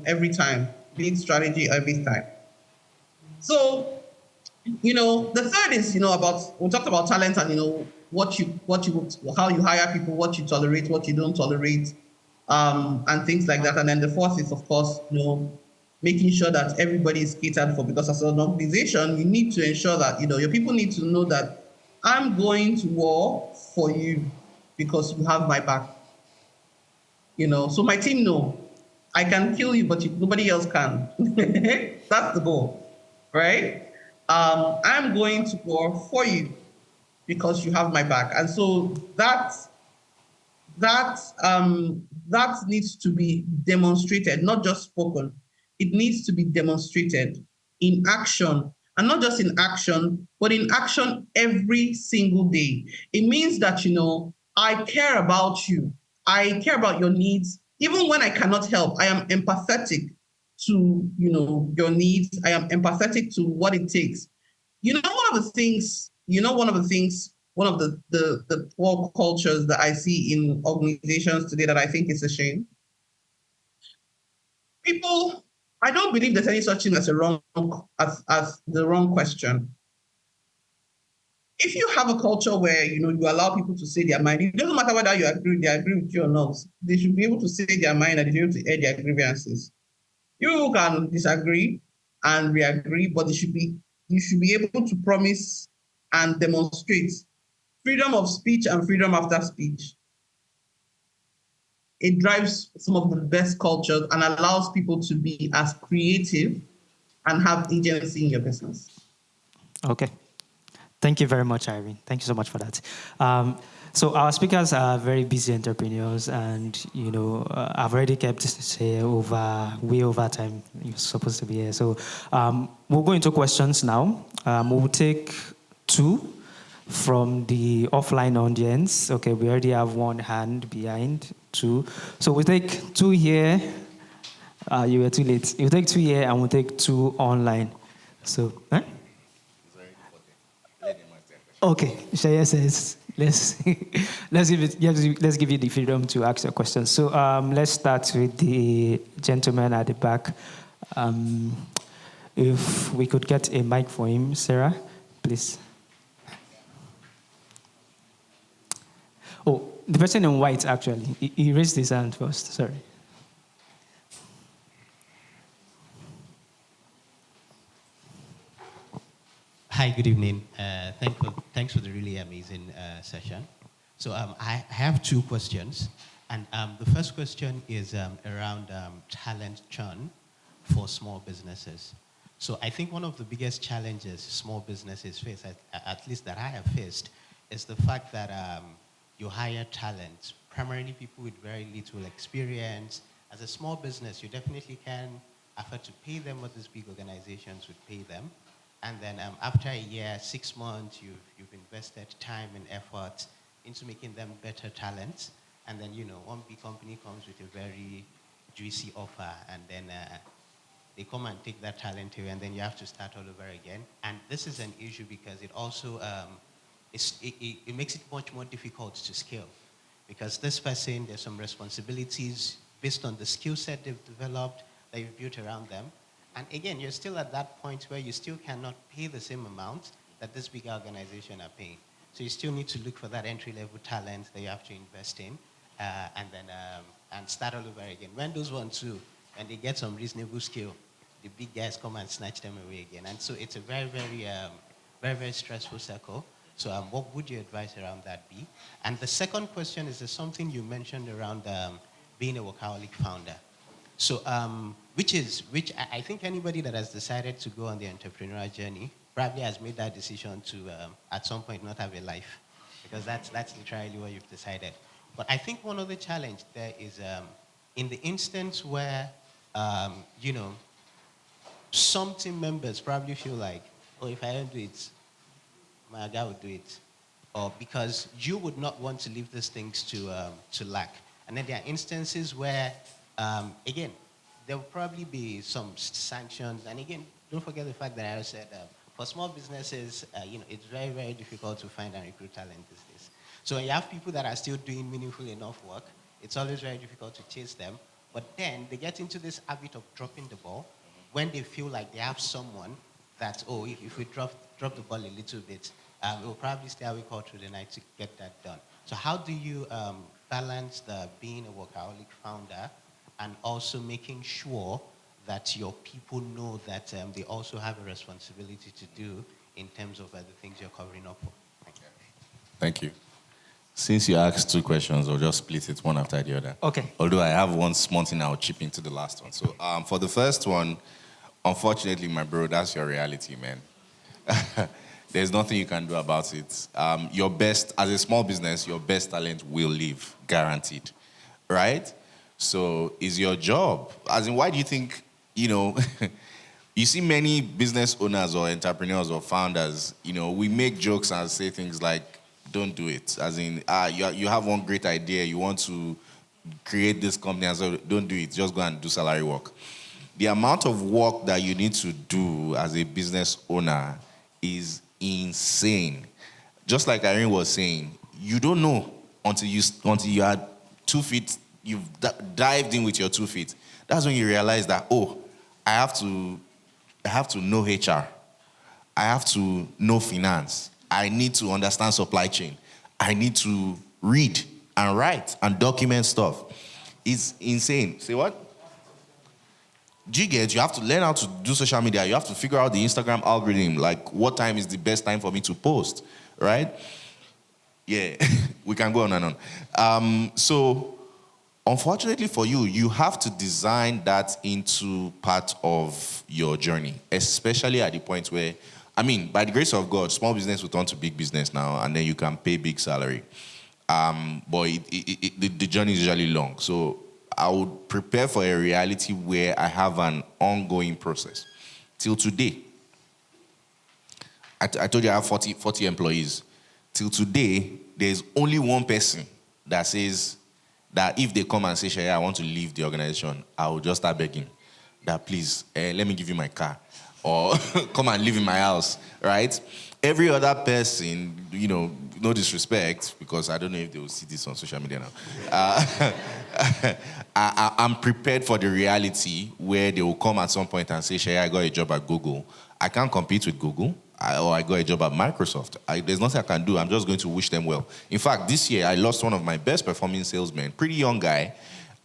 every time. Being strategy every time. So, the third is, we talked about talent and, how you hire people, what you tolerate, what you don't tolerate, and things like that. And then the fourth is, of course, making sure that everybody is catered for, because as an organization, you need to ensure that, your people need to know that I'm going to war for you because you have my back. So my team know I can kill you, but nobody else can. That's the goal, right? I'm going to war for you because you have my back. And so that needs to be demonstrated, not just spoken. It needs to be demonstrated in action, and not just in action, but in action every single day. It means that, I care about you. I care about your needs. Even when I cannot help, I am empathetic to, your needs. I am empathetic to what it takes. One of the poor cultures that I see in organizations today that I think is a shame. People, I don't believe there's any such thing as the wrong question. If you have a culture where you allow people to say their mind, it doesn't matter whether they agree with you or not. They should be able to say their mind and they should be able to air their grievances. You can disagree and re-agree, but you should be able to promise and demonstrate freedom of speech and freedom after speech. It drives some of the best cultures and allows people to be as creative and have agency in your business. Okay. Thank you very much, Irene. Thank you so much for that. So our speakers are very busy entrepreneurs, and I've already kept way over time. You're supposed to be here. So we'll go into questions now. We'll take 2 from the offline audience. Okay, we already have 1 hand behind 2. So we'll take 2 here. You were too late. We'll take 2 here and we'll take 2 online. So, Okay, Seye says, let's give you the freedom to ask your questions. So let's start with the gentleman at the back. If we could get a mic for him, Sarah, please. Oh, the person in white, actually. He raised his hand first. Sorry. Hi, good evening. Thanks for the really amazing session. So I have two questions. And the first question is around talent churn for small businesses. So I think one of the biggest challenges small businesses face, at least that I have faced, is the fact that you hire talent, primarily people with very little experience. As a small business, you definitely can afford to pay them what these big organizations would pay them. And then after a year, 6 months, you've invested time and effort into making them better talents. And then, one big company comes with a very juicy offer, and then they come and take that talent away, and then you have to start all over again. And this is an issue because it also it makes it much more difficult to scale. Because this person, there's some responsibilities based on the skill set they've developed that you've built around them. And again, you're still at that point where you still cannot pay the same amount that this big organization are paying. So you still need to look for that entry-level talent that you have to invest in, and then and start all over again. When those ones too, when they get some reasonable skill, the big guys come and snatch them away again. And so it's a very, very, very stressful circle. So what would your advice around that be? And the second question is, there's something you mentioned around being a workaholic founder. So, which I think anybody that has decided to go on the entrepreneurial journey probably has made that decision to, at some point, not have a life, because that's literally what you've decided. But I think one other challenge there is, in the instance where, some team members probably feel like, oh, if I don't do it, my guy will do it, or because you would not want to leave these things to lack. And then there are instances where, again, there will probably be some sanctions. And again, don't forget the fact that I said for small businesses, it's very, very difficult to find and recruit talent these days. So when you have people that are still doing meaningful enough work, it's always very difficult to chase them. But then they get into this habit of dropping the ball when they feel like they have someone that, oh, if we drop the ball a little bit, we'll probably stay awake all through the night to get that done. So how do you balance the being a workaholic founder and also making sure that your people know that they also have a responsibility to do in terms of the things you're covering up for? Thank you. Since you asked two questions, I'll just split it one after the other. Okay. Although I have one small thing, I'll chip into the last one. So for the first one, unfortunately, my bro, that's your reality, man. There's nothing you can do about it. Your best, as a small business, your best talent will leave, guaranteed, right? So it's your job. As in, why do you think, you see many business owners or entrepreneurs or founders, we make jokes and say things like, don't do it. As in, you have one great idea, you want to create this company, and so don't do it. Just go and do salary work. The amount of work that you need to do as a business owner is insane. Just like Irene was saying, you don't know until you are 2 feet, you've dived in with your 2 feet. That's when you realize that, oh, I have to know HR. I have to know finance. I need to understand supply chain. I need to read and write and document stuff. It's insane. Say what? Do you get? You have to learn how to do social media. You have to figure out the Instagram algorithm, like what time is the best time for me to post, right? Yeah, we can go on and on. So, unfortunately for you, you have to design that into part of your journey, especially at the point where, by the grace of God, small business will turn to big business now, and then you can pay big salary. But the journey is usually long. So I would prepare for a reality where I have an ongoing process. Till today, I told you I have 40 employees. Till today, there's only one person that says that if they come and say, Seye, I want to leave the organization, I will just start begging that, please, let me give you my car. Or come and live in my house, right? Every other person, no disrespect, because I don't know if they will see this on social media now. I'm prepared for the reality where they will come at some point and say, Seye, I got a job at Google. I can't compete with Google. or I got a job at Microsoft. There's nothing I can do. I'm just going to wish them well. In fact, this year, I lost one of my best performing salesmen, pretty young guy,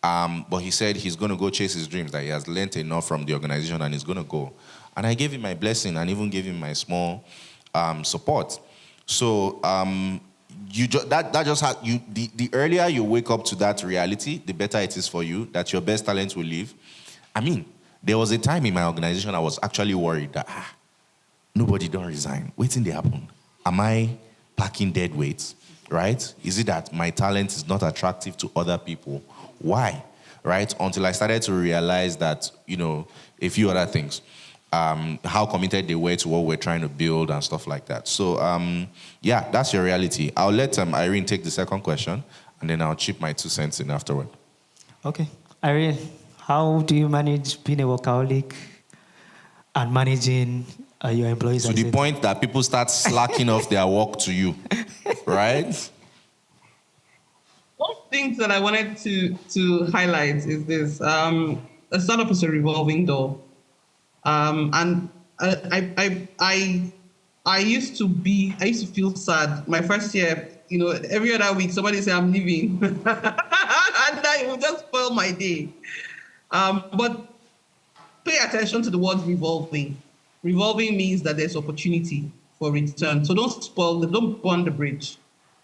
but he said he's going to go chase his dreams, that he has learned enough from the organization and he's going to go. And I gave him my blessing and even gave him my small support. So the earlier you wake up to that reality, the better it is for you, that your best talent will leave. I mean, there was a time in my organization I was actually worried that nobody don't resign. Wait till they happen. Am I packing dead weights, right? Is it that my talent is not attractive to other people? Why, right? Until I started to realize that, a few other things. How committed they were to what we're trying to build and stuff like that. So, that's your reality. I'll let Irene take the second question, and then I'll chip my 2 cents in afterward. Okay. Irene, how do you manage being a workaholic and managing your employees? To the point that people start slacking off their work to you, right? One thing that I wanted to highlight is this. A startup is a revolving door. And I used to feel sad. My first year, every other week somebody say I'm leaving, and that would just spoil my day. But pay attention to the word revolving. Revolving means that there's opportunity for return. So don't burn the bridge.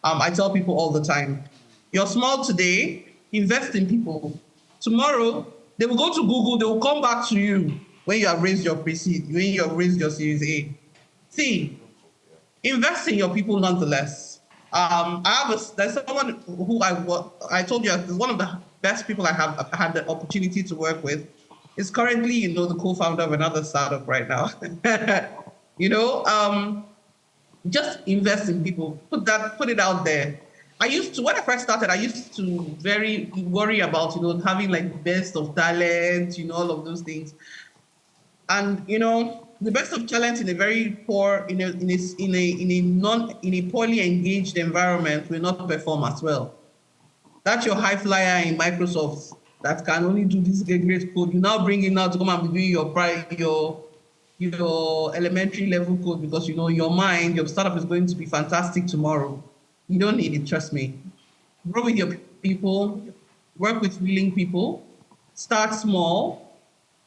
I tell people all the time, you're small today, invest in people. Tomorrow, they will go to Google, they will come back to you when you have raised your pre-seed, when you have raised your Series A. See, invest in your people nonetheless. There's someone who I told you is one of the best people I have had the opportunity to work with. Is currently, the co-founder of another startup right now. Just invest in people. Put it out there. When I first started, I used to very worry about, having like best of talent, all of those things. And, the best of talent in a very poor, in a poorly engaged environment will not perform as well. That's your high flyer in Microsoft that can only do this great code. You now bring him now to come and be doing your elementary level code because, your mind, your startup is going to be fantastic tomorrow. You don't need it, trust me. Grow with your people, work with willing people, start small,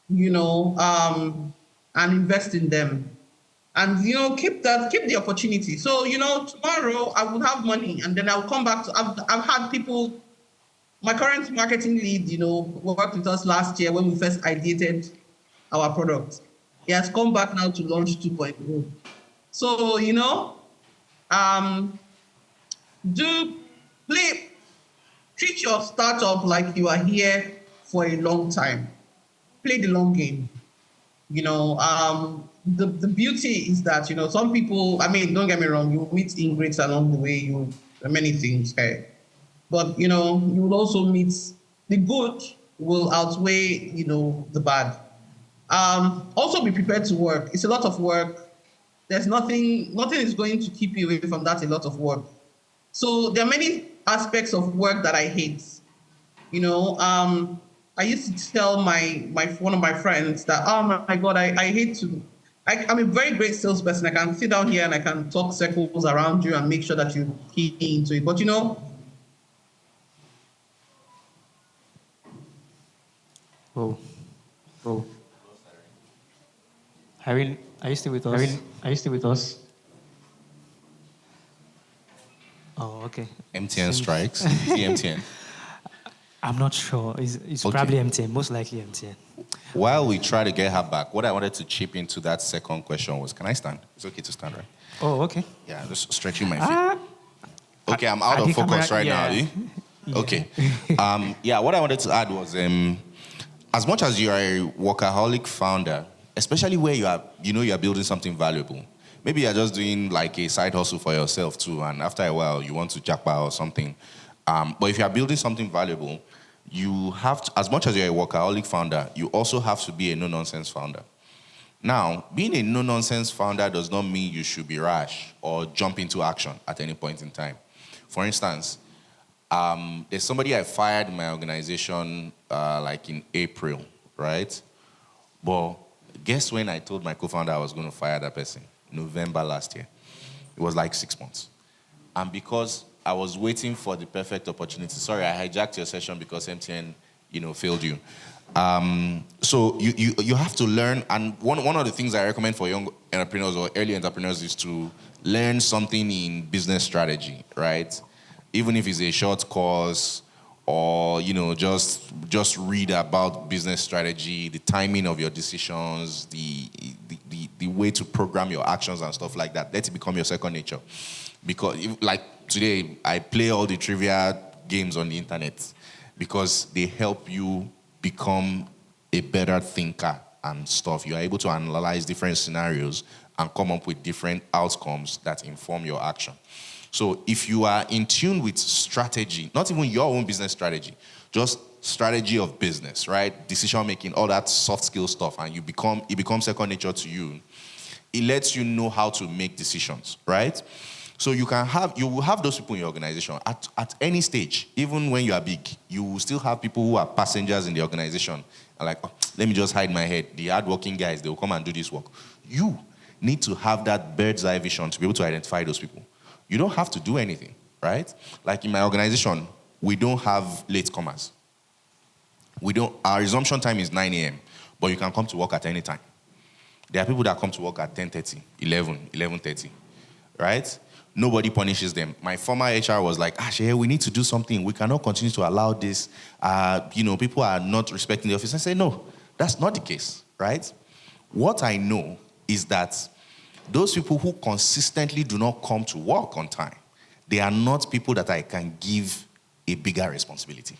and invest in them. And, keep the opportunity. So, tomorrow I will have money and then I'll come back to, I've had people, my current marketing lead, worked with us last year when we first ideated our product. He has come back now to launch 2.0. So, treat your startup like you are here for a long time. Play the long game. The beauty is that, some people, don't get me wrong, you meet ingrates along the way, many things, okay? But, you will also meet the good will outweigh, the bad. Also be prepared to work. It's a lot of work. There's nothing is going to keep you away from that, a lot of work. So there are many aspects of work that I hate. I used to tell one of my friends that, oh my God, I hate to, I'm a very great salesperson. I can sit down here and I can talk circles around you and make sure that you key into it. But Whoa. Irene, are you still with us? Oh, okay. MTN strikes. MTN. I'm not sure. It's Okay. probably MTN, most likely MTN. While we try to get her back, what I wanted to chip into that second question was, can I stand? It's okay to stand, right? Oh, okay. Yeah, just stretching my feet. Okay, I'm out of focus right now. Eh? Okay. What I wanted to add was, as much as you are a workaholic founder, especially where you are building something valuable, maybe you're just doing like a side hustle for yourself too, and after a while you want to jackpot or something. But if you are building something valuable, you have to, as much as you're a workaholic founder, you also have to be a no-nonsense founder. Now, being a no-nonsense founder does not mean you should be rash or jump into action at any point in time. For instance, there's somebody I fired in my organization like in April, right? But guess when I told my co-founder I was going to fire that person? November last year. It was like 6 months. And because I was waiting for the perfect opportunity, sorry, I hijacked your session because MTN, failed you. So you have to learn, and one of the things I recommend for young entrepreneurs or early entrepreneurs is to learn something in business strategy, right? Even if it's a short course or, just read about business strategy, the timing of your decisions, the way to program your actions and stuff like that. Let it become your second nature. Because, like today, I play all the trivia games on the internet because they help you become a better thinker and stuff. You are able to analyze different scenarios and come up with different outcomes that inform your action. So if you are in tune with strategy, not even your own business strategy, just strategy of business, right? Decision making, all that soft skill stuff, and it becomes second nature to you. It lets you know how to make decisions, right? So you will have those people in your organization at any stage. Even when you are big, you will still have people who are passengers in the organization. And like, oh, let me just hide my head. The hardworking guys, they will come and do this work. You need to have that bird's eye vision to be able to identify those people. You don't have to do anything, right? Like in my organization, we don't have latecomers. Our resumption time is 9 a.m., but you can come to work at any time. There are people that come to work at 10:30, 11:30, right? Nobody punishes them. My former HR was like, Seye, we need to do something. We cannot continue to allow this. People are not respecting the office. I say, no, that's not the case, right? What I know is that those people who consistently do not come to work on time, they are not people that I can give a bigger responsibility,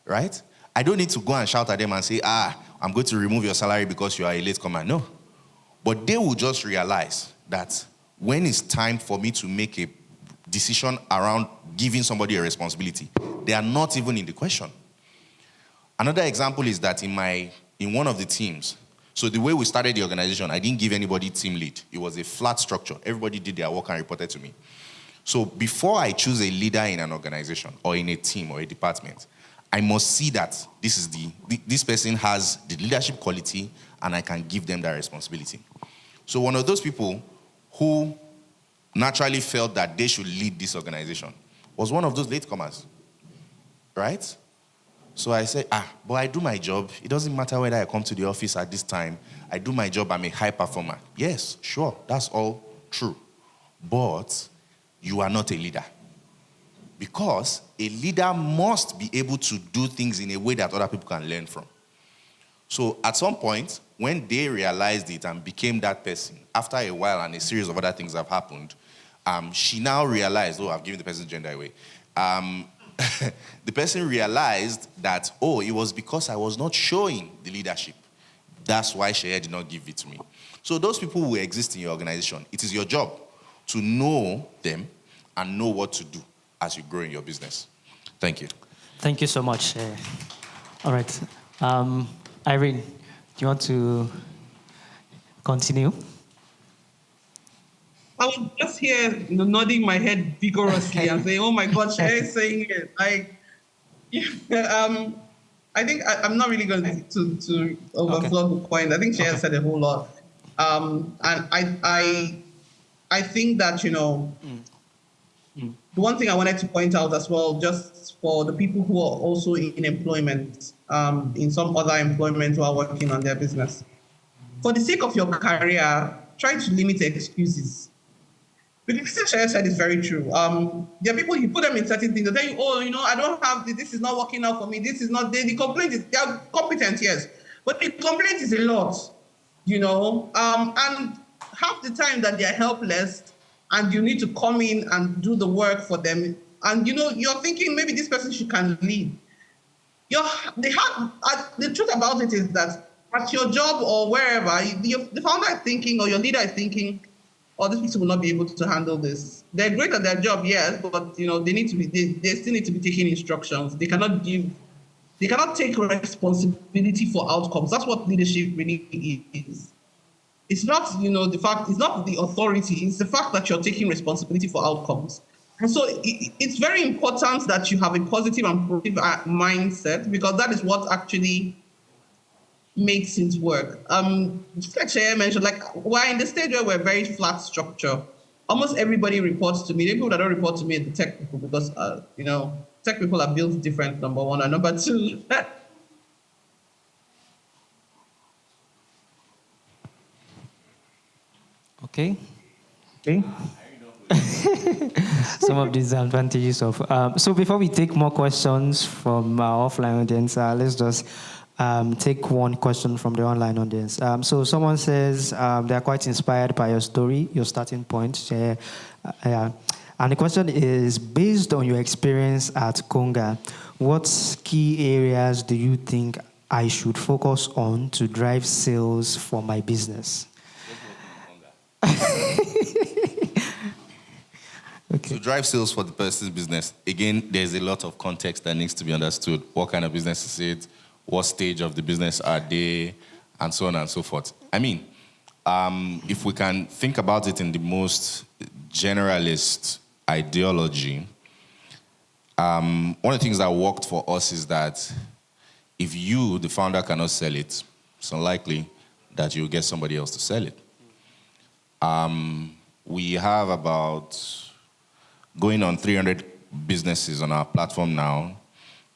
right? I don't need to go and shout at them and say, I'm going to remove your salary because you are a latecomer. No. But they will just realize that when it's time for me to make a decision around giving somebody a responsibility, they are not even in the question. Another example is that in one of the teams, so the way we started the organization, I didn't give anybody team lead. It was a flat structure. Everybody did their work and reported to me. So before I choose a leader in an organization or in a team or a department, I must see that this person has the leadership quality and I can give them that responsibility. So one of those people who naturally felt that they should lead this organization was one of those latecomers, right? So I said, but I do my job. It doesn't matter whether I come to the office at this time. I do my job. I'm a high performer. Yes, sure, that's all true. But you are not a leader. Because a leader must be able to do things in a way that other people can learn from. So at some point, when they realized it and became that person, after a while and a series of other things have happened, she now realized, I've given the person's gender away. The person realized that, it was because I was not showing the leadership. That's why Seye did not give it to me. So those people who exist in your organization, it is your job to know them and know what to do as you grow in your business. Thank you. Thank you so much. All right. Irene, do you want to continue? I was just here nodding my head vigorously and saying, oh my God, Seye is saying it. I think I'm not really going to overflow the point. I think Seye said a whole lot. And I think that, the one thing I wanted to point out as well, just for the people who are also in employment, in some other employment who are working on their business, for the sake of your career, try to limit excuses. Because what Seye said is very true. There are people, you put them in certain things, they tell you, I don't have this is not working out for me. This is not, the complaint is, they are competent, yes. But the complaint is a lot, and half the time that they are helpless and you need to come in and do the work for them. And, you're thinking maybe this person can lead. The truth about it is that at your job or wherever, the founder is thinking or your leader is thinking, these people will not be able to handle this. They're great at their job, yes, but they still need to be taking instructions. They cannot take responsibility for outcomes. That's what leadership really is. It's not, it's not the authority, it's the fact that you're taking responsibility for outcomes. And so it's very important that you have a positive and productive mindset, because that is what actually makes it work. Just like Seye mentioned, like we're in the stage where we're very flat structure. Almost everybody reports to me. The people that don't report to me are the tech people because tech people are built different, number one. And number two, Okay. Some of these advantages of. So before we take more questions from our offline audience, let's just take one question from the online audience. So someone says they are quite inspired by your story, your starting point. And the question is, based on your experience at Konga, what key areas do you think I should focus on to drive sales for my business? To drive sales for the person's business, again, there's a lot of context that needs to be understood. What kind of business is it? What stage of the business are they? And so on and so forth. I mean, if we can think about it in the most generalist ideology, one of the things that worked for us is that if you, the founder, cannot sell it, it's unlikely that you'll get somebody else to sell it. We have about going on 300 businesses on our platform now.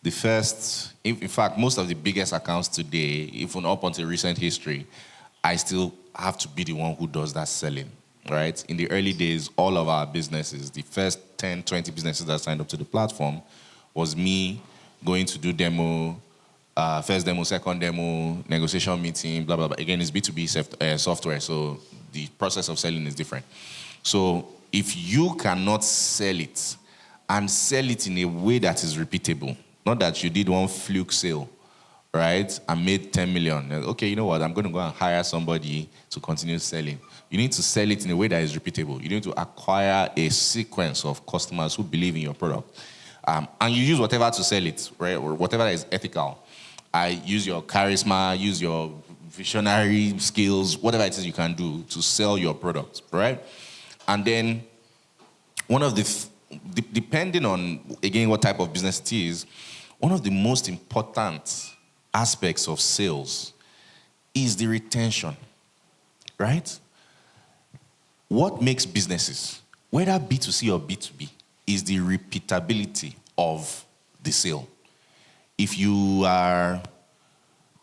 The first, in fact, most of the biggest accounts today, even up until recent history, I still have to be the one who does that selling, right? In the early days, all of our businesses, the first 10, 20 businesses that signed up to the platform, was me going to do demo, first demo, second demo, negotiation meeting, blah, blah, blah. Again, it's B2B software, so the process of selling is different. So if you cannot sell it and sell it in a way that is repeatable, not that you did one fluke sale, right, and made 10 million. Okay, you know what, I'm going to go and hire somebody to continue selling. You need to sell it in a way that is repeatable. You need to acquire a sequence of customers who believe in your product. And you use whatever to sell it, right, or whatever is ethical. Use your charisma, use your visionary skills, whatever it is you can do to sell your product, right? And then one of depending on, again, what type of business it is, one of the most important aspects of sales is the retention, right? What makes businesses, whether B2C or B2B, is the repeatability of the sale.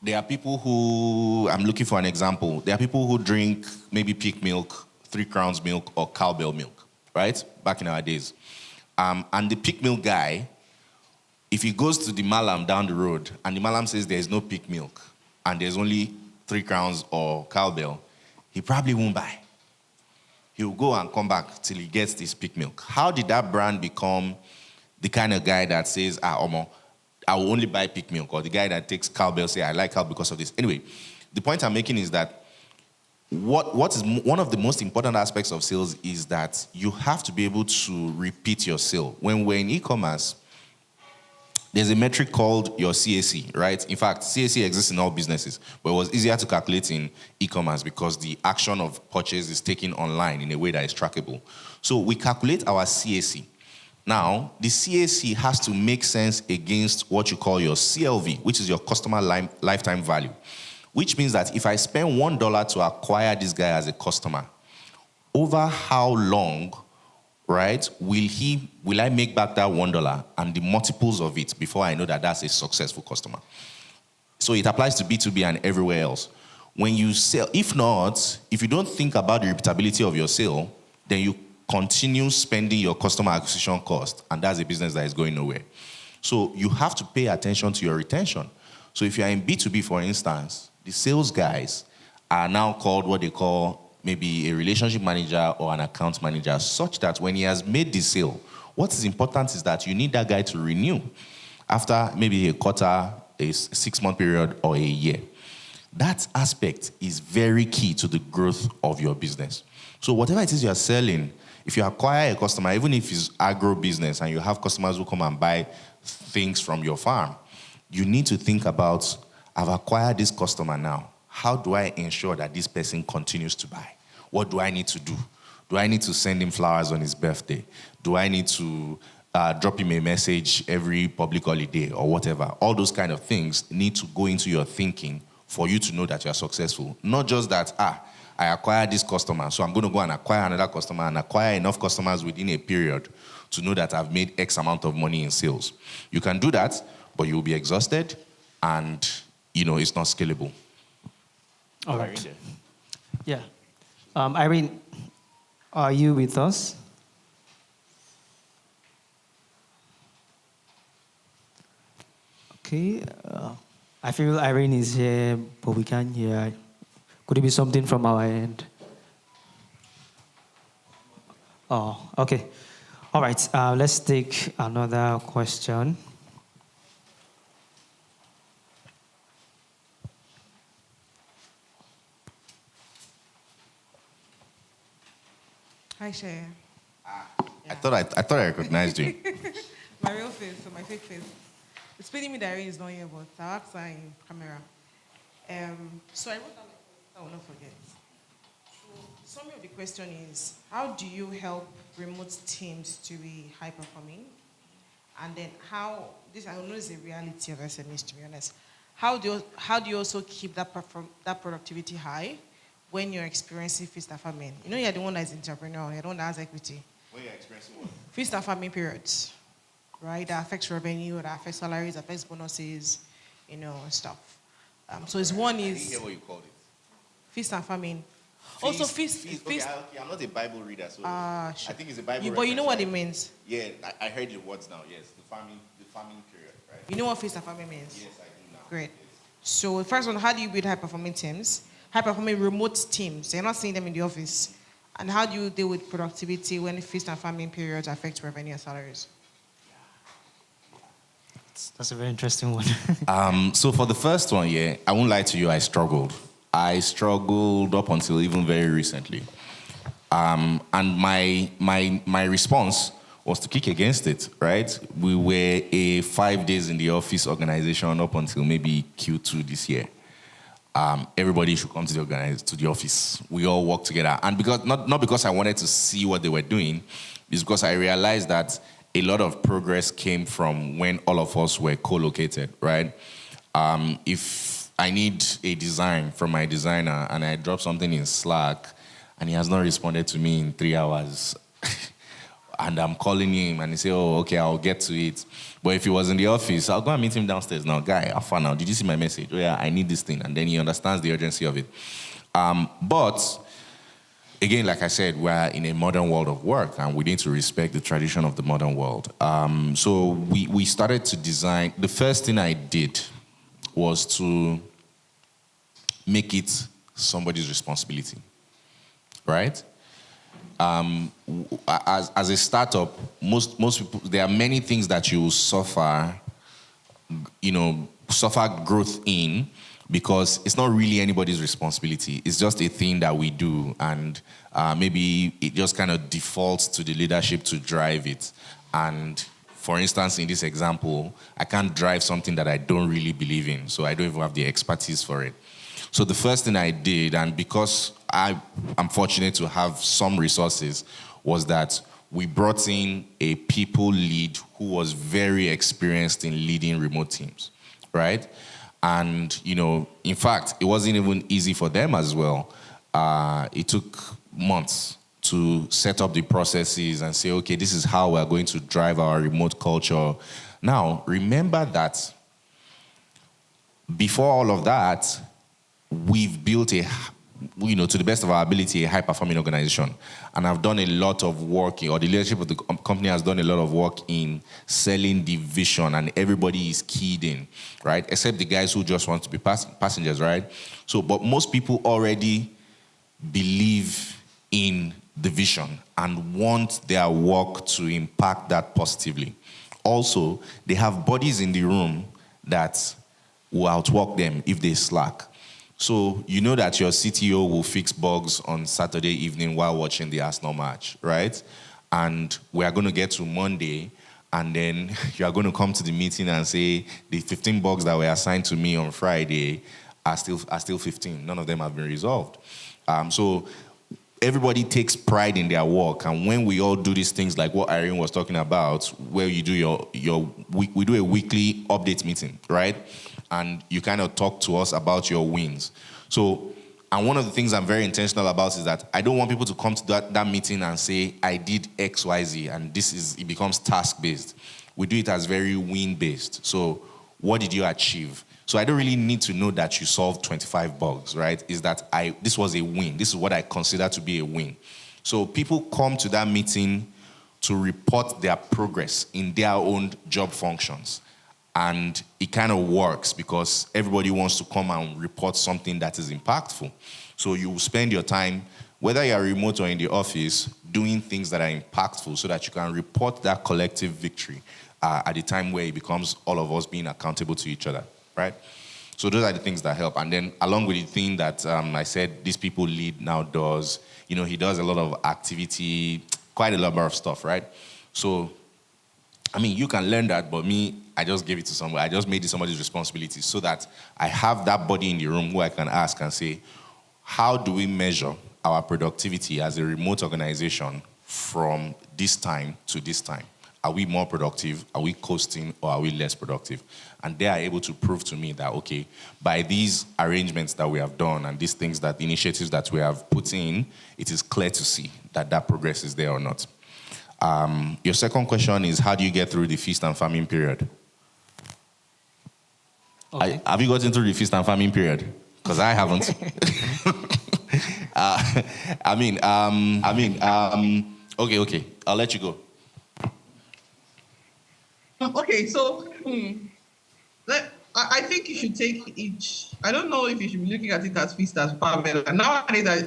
There are people who, I'm looking for an example, there are people who drink maybe peak milk, 3 Crowns milk, or cowbell milk, right? Back in our days. And the peak milk guy, if he goes to the Malam down the road and the Malam says there's no peak milk and there's only 3 Crowns or cowbell, he probably won't buy. He'll go and come back till he gets this peak milk. How did that brand become the kind of guy that says, Omo, I will only buy peak milk, or the guy that takes cowbell say, I like cow because of this? Anyway, the point I'm making is that what is one of the most important aspects of sales is that you have to be able to repeat your sale. When we're in e-commerce, there's a metric called your CAC, right? In fact, CAC exists in all businesses, but it was easier to calculate in e-commerce because the action of purchase is taken online in a way that is trackable. So we calculate our CAC. Now, the CAC has to make sense against what you call your CLV, which is your customer lifetime value, which means that if I spend $1 to acquire this guy as a customer, over how long, right, will I make back that $1 and the multiples of it before I know that that's a successful customer? So it applies to B2B and everywhere else. When you sell, if you don't think about the repeatability of your sale, then you continue spending your customer acquisition cost, and that's a business that is going nowhere. So you have to pay attention to your retention. So if you're in B2B, for instance, the sales guys are now called what they call maybe a relationship manager or an account manager, such that when he has made the sale, what is important is that you need that guy to renew after maybe a quarter, a 6-month period, or a year. That aspect is very key to the growth of your business. So whatever it is you're selling, if you acquire a customer, even if it's agro business and you have customers who come and buy things from your farm, you need to think about, I've acquired this customer now. How do I ensure that this person continues to buy? What do I need to do? Do I need to send him flowers on his birthday? Do I need to drop him a message every public holiday or whatever? All those kind of things need to go into your thinking for you to know that you are successful. Not just that, I acquired this customer, so I'm going to go and acquire another customer and acquire enough customers within a period to know that I've made X amount of money in sales. You can do that, but you'll be exhausted and, it's not scalable. All right. Yeah. Irene, are you with us? Okay. I feel Irene is here, but we can't hear her. Could it be something from our end? Oh, okay. All right. Let's take another question. Hi, Seye. I thought I recognized you. My real face, so my fake face. It's paining me that Irene is not here, but I'll ask her in camera. So I wrote down a question I will not forget. So the summary of the question is, how do you help remote teams to be high performing? And then I know is a reality of SMEs, to be honest. How do you also keep that productivity high when you're experiencing feast and famine? You're the one that is entrepreneur, you're the one that has equity. When you're experiencing what? Feast and famine periods, right? That affects revenue, that affects salaries, affects bonuses, stuff. So it's one is. I didn't hear what you called it. Feast and famine. Also, feast. Okay, I'm not a Bible reader, so I think it's a Bible. But you know what it means? Yeah, I heard the words now. Yes, the famine period, right? You know what feast and famine means? Yes, I do now. Great. Yes. So the first one, how do you build high-performing teams? High-performing remote teams. You're not seeing them in the office. And how do you deal with productivity when feast and famine periods affect revenue and salaries? That's a very interesting one. So for the first one, I won't lie to you, I struggled. I struggled up until even very recently. And my response was to kick against it, right? We were a 5 days in the office organization up until maybe Q2 this year. Everybody should come to the office. We all work together. And not because I wanted to see what they were doing, it's because I realized that a lot of progress came from when all of us were co-located, right? If I need a design from my designer and I drop something in Slack and he has not responded to me in 3 hours, and I'm calling him and he say, oh, okay, I'll get to it. But if he was in the office, I'll go and meet him downstairs. Now, guy, how far now? Did you see my message? Oh, yeah, I need this thing. And then he understands the urgency of it. But again, like I said, we're in a modern world of work and we need to respect the tradition of the modern world. So we started to design. The first thing I did was to make it somebody's responsibility, right? As a startup, most people, there are many things that you suffer growth in because it's not really anybody's responsibility. It's just a thing that we do, and maybe it just kind of defaults to the leadership to drive it. And for instance, in this example, I can't drive something that I don't really believe in, so I don't even have the expertise for it. So the first thing I did, and because I'm fortunate to have some resources, was that we brought in a people lead who was very experienced in leading remote teams, right? And, in fact, it wasn't even easy for them as well. It took months to set up the processes and say, okay, this is how we're going to drive our remote culture. Now, remember that before all of that, we've built to the best of our ability, a high-performing organization. And I've done a lot of work, or the leadership of the company has done a lot of work in selling the vision, and everybody is keyed in, right? Except the guys who just want to be passengers, right? So, but most people already believe in the vision and want their work to impact that positively. Also, they have bodies in the room that will outwork them if they slack. So you know that your CTO will fix bugs on Saturday evening while watching the Arsenal match, right? And we are going to get to Monday, and then you are going to come to the meeting and say, the 15 bugs that were assigned to me on Friday are still 15. None of them have been resolved. So everybody takes pride in their work, and when we all do these things like what Irene was talking about, where you do we do a weekly update meeting, right? and you kind of talk to us about your wins. So, and one of the things I'm very intentional about is that I don't want people to come to that meeting and say, I did X, Y, Z, and it becomes task-based. We do it as very win-based. So what did you achieve? So I don't really need to know that you solved 25 bugs, right? Is that this was a win. This is what I consider to be a win. So people come to that meeting to report their progress in their own job functions. And it kind of works because everybody wants to come and report something that is impactful. So you spend your time, whether you're remote or in the office, doing things that are impactful so that you can report that collective victory at the time where it becomes all of us being accountable to each other, right? So those are the things that help. And then along with the thing that I said, these people lead now does, he does a lot of activity, quite a lot of stuff, right? So, you can learn that, but I just gave it to somebody. I just made it somebody's responsibility so that I have that body in the room who I can ask and say, how do we measure our productivity as a remote organization from this time to this time? Are we more productive? Are we coasting? Or are we less productive? And they are able to prove to me that, okay, by these arrangements that we have done and these things initiatives that we have put in, it is clear to see that progress is there or not. Your second question is, how do you get through the feast and famine period? Okay. Have you gotten through the feast and famine period? Because I haven't. Okay. I'll let you go. Okay, so I think you should take each. I don't know if you should be looking at it as feast as famine. And nowadays, I'm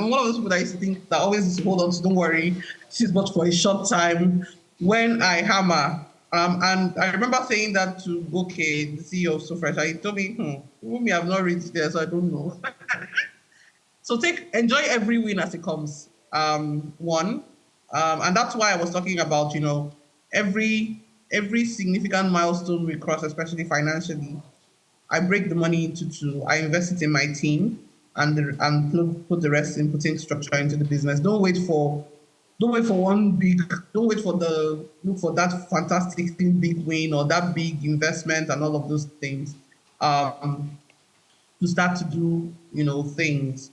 one of those people that used to think that always used to hold on to. Don't worry, this is but for a short time. When I hammer, and I remember saying that to the CEO of SoFresh. He told me, "Me, I've not reached there, so I don't know." So enjoy every win as it comes. One, and that's why I was talking about every significant milestone we cross, especially financially, I break the money into two. I invest it in my team and put the rest in putting structure into the business. Don't wait for that fantastic thing, big win or that big investment and all of those things to start to do, things.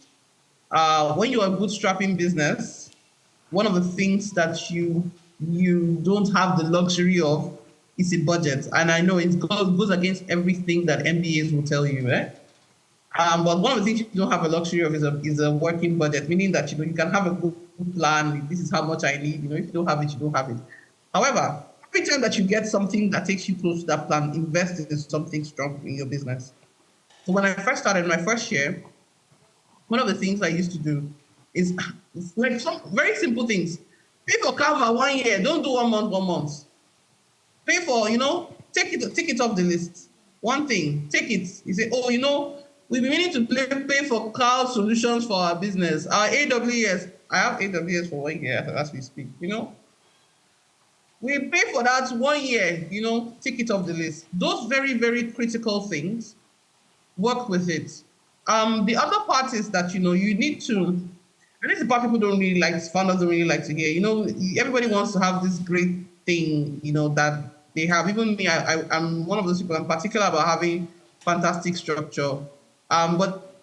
When you're a bootstrapping business, one of the things that you don't have the luxury of is a budget. And I know it goes against everything that MBAs will tell you, right? But one of the things you don't have a luxury of is a working budget, meaning that you can have a good plan. This is how much I need. If you don't have it, you don't have it. However, every time that you get something that takes you close to that plan, invest in something strong in your business. So when I first started my first year, one of the things I used to do is like some very simple things. Pay for Canva 1 year. Don't do 1 month. Pay for, take it off the list. One thing, take it. You say, we've been meaning to pay for cloud solutions for our business. Our AWS, I have AWS for 1 year as we speak, We pay for that 1 year, take it off the list. Those very, very critical things, work with it. The other part is that, you need to, and this is the part people don't really like, founders don't really like to hear. Everybody wants to have this great thing, that they have. Even me, I'm one of those people. I'm particular about having fantastic structure. But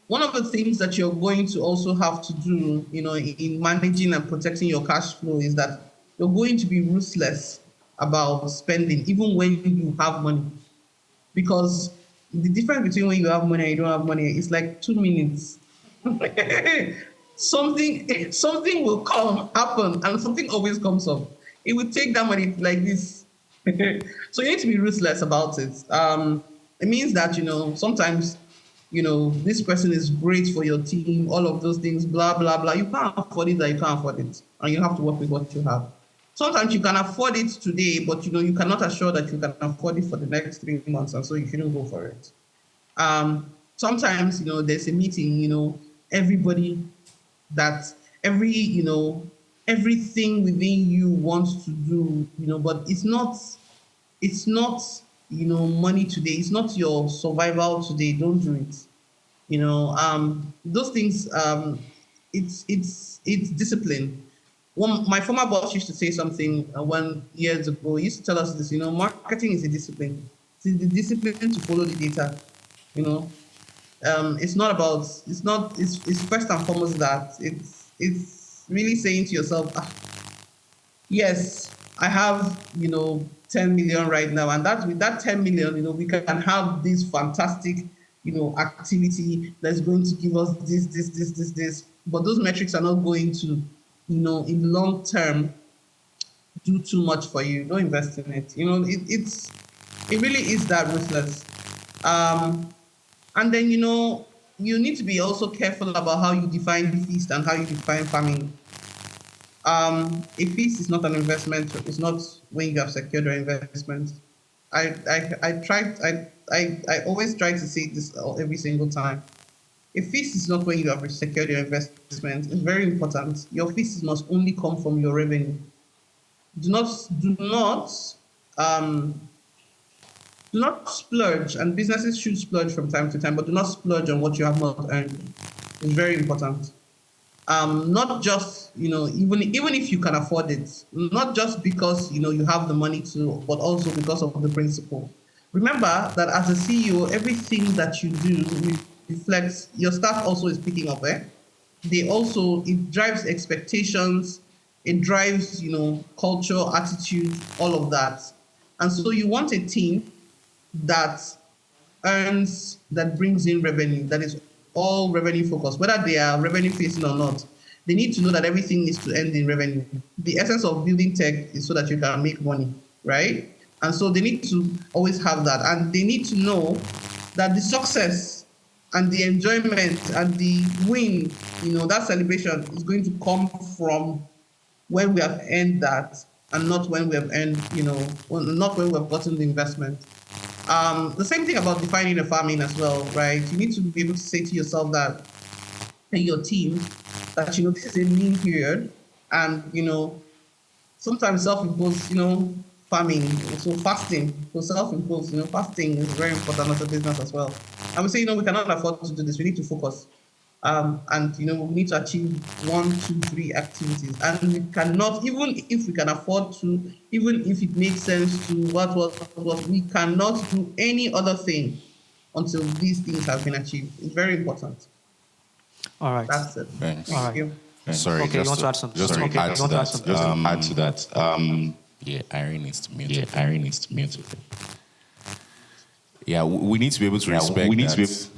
one of the things that you're going to also have to do, in managing and protecting your cash flow is that you're going to be ruthless about spending, even when you have money. Because the difference between when you have money and you don't have money is like 2 minutes. Something will happen, and something always comes up. It will take that money like this. So you need to be ruthless about it. It means that, sometimes, this person is great for your team, all of those things, blah, blah, blah. You can't afford it, or you can't afford it. And you have to work with what you have. Sometimes you can afford it today, but, you cannot assure that you can afford it for the next 3 months, and so you shouldn't go for it. Sometimes, there's a meeting, everybody everything within you wants to do, but it's not, money today. It's not your survival today. Don't do it. Those things, it's discipline. My former boss used to say something one years ago. He used to tell us this, marketing is a discipline. It's the discipline to follow the data. It's not about, it's first and foremost that it's really saying to yourself, yes, I have, 10 million right now. And that with that 10 million, we can have this fantastic, activity that's going to give us this. But those metrics are not going to, in long term, do too much for you. Don't invest in it. It really is that ruthless. And then, you need to be also careful about how you define feast and how you define farming. A feast is not an investment. It's not when you have secured your investment. I always try to say this every single time. A feast is not when you have secured your investment. It's very important. Your feast must only come from your revenue. Do not splurge, and businesses should splurge from time to time, but do not splurge on what you have not earned. It's very important. Not just, even if you can afford it, not just because, you have the money to, but also because of the principle. Remember that as a CEO, everything that you do reflects, your staff also is picking up, it drives expectations, it drives, culture, attitude, all of that. And so you want a team that earns, that brings in revenue, that is all revenue focused, whether they are revenue facing or not. They need to know that everything needs to end in revenue. The essence of building tech is so that you can make money, right? And so they need to always have that. And they need to know that the success and the enjoyment and the win, that celebration is going to come from when we have earned that and not when we have earned, not when we have gotten the investment. The same thing about defining a farming as well, right? You need to be able to say to yourself that, and your team, that, this is a lean period, and, sometimes self-imposed, farming, so fasting, so self-imposed, fasting is very important as a business as well. I would say, we cannot afford to do this. We need to focus. And, we need to achieve 1, 2, 3 activities. And we cannot, even if we can afford to, even if it makes sense to what we cannot do any other thing until these things have been achieved. It's very important. All right. That's it. Thanks. Thank you. Sorry, Okay, you want to add something? Just to Okay, add you to want to add something? add to that. Yeah, Irene needs to mute. Yeah, we need to be able to respect that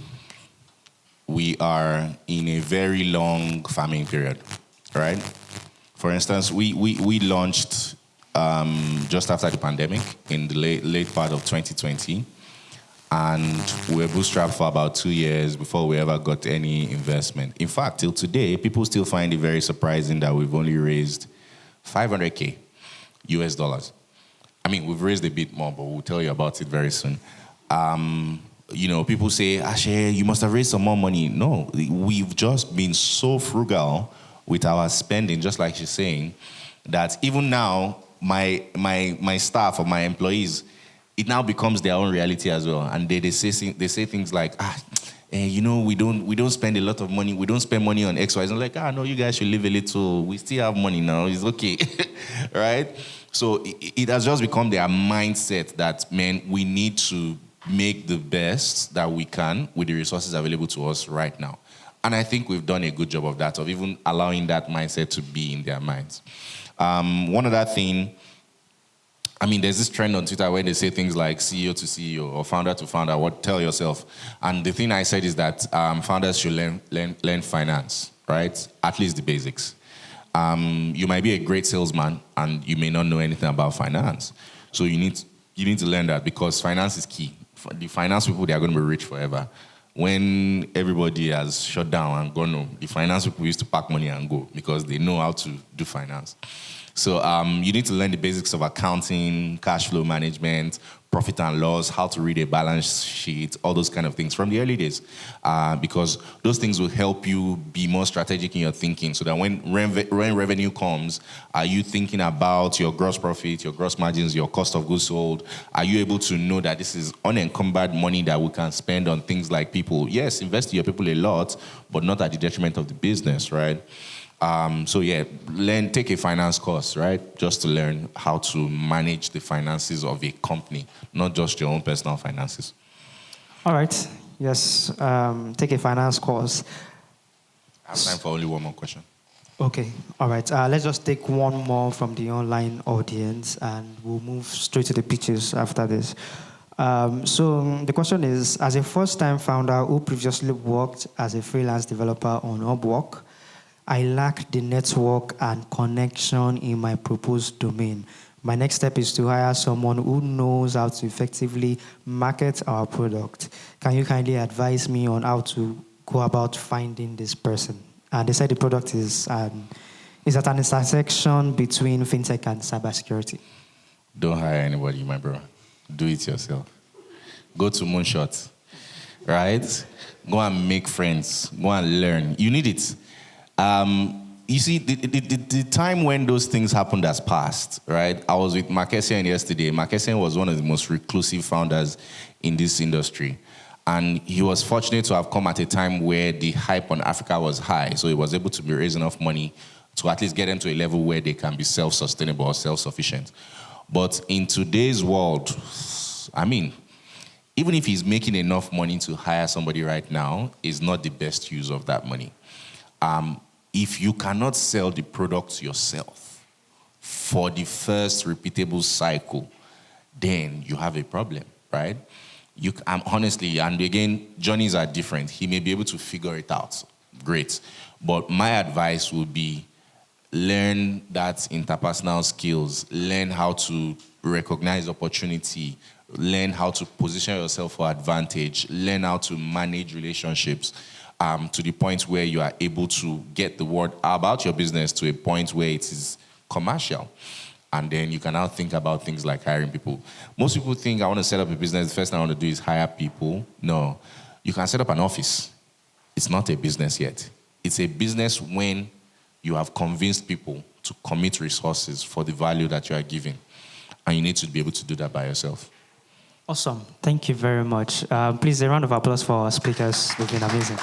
we are in a very long farming period, right? For instance, we launched just after the pandemic in the late part of 2020, and we were bootstrapped for about 2 years before we ever got any investment. In fact, till today, people still find it very surprising that we've only raised $500K US dollars. I mean, we've raised a bit more, but we'll tell you about it very soon. People say, Ashe, you must have raised some more money. No, we've just been so frugal with our spending, just like she's saying, that even now, my staff or my employees, it now becomes their own reality as well. And they say things like, we don't spend a lot of money. We don't spend money on X, Y. I'm like, no, you guys should live a little. We still have money now. It's okay, right? So it has just become their mindset that, man, we need to make the best that we can with the resources available to us right now. And I think we've done a good job of that, of even allowing that mindset to be in their minds. One other thing, there's this trend on Twitter where they say things like CEO to CEO or founder to founder, tell yourself. And the thing I said is that founders should learn finance, right? At least the basics. You might be a great salesman and you may not know anything about finance. So you need to learn that, because finance is key. The finance people, they are going to be rich forever. When everybody has shut down and gone home, the finance people used to pack money and go because they know how to do finance. So you need to learn the basics of accounting, cash flow management, profit and loss, how to read a balance sheet, all those kind of things from the early days, because those things will help you be more strategic in your thinking, so that when revenue comes, are you thinking about your gross profit, your gross margins, your cost of goods sold? Are you able to know that this is unencumbered money that we can spend on things like people? Yes, invest in your people a lot, but not at the detriment of the business, right? So yeah, take a finance course, right? Just to learn how to manage the finances of a company, not just your own personal finances. All right. Yes. Take a finance course. I have time for only one more question. Okay. All right. Let's just take one more from the online audience, and we'll move straight to the pitches after this. So the question is, as a first-time founder who previously worked as a freelance developer on Upwork, I lack the network and connection in my proposed domain. My next step is to hire someone who knows how to effectively market our product. Can you kindly advise me on how to go about finding this person? And they said the product is at an intersection between fintech and cybersecurity. Don't hire anybody, my bro. Do it yourself. Go to Moonshot, right? Go and make friends. Go and learn. You need it. You see, the time when those things happened has passed, right? I was with Marquesian yesterday. Marquesian was one of the most reclusive founders in this industry. And he was fortunate to have come at a time where the hype on Africa was high. So he was able to raise enough money to at least get them to a level where they can be self-sustainable or self-sufficient. But in today's world, I mean, even if he's making enough money to hire somebody right now, is not the best use of that money. If you cannot sell the product yourself for the first repeatable cycle, then you have a problem, right? Honestly, and again, journeys are different. He may be able to figure it out. Great. But my advice would be learn that interpersonal skills, learn how to recognize opportunity, learn how to position yourself for advantage, learn how to manage relationships to the point where you are able to get the word about your business to a point where it is commercial. And then you can now think about things like hiring people. Most people think I want to set up a business, the first thing I want to do is hire people. No, you can set up an office. It's not a business yet. It's a business when you have convinced people to commit resources for the value that you are giving. And you need to be able to do that by yourself. Awesome. Thank you very much. Please, a round of applause for our speakers. They've been amazing.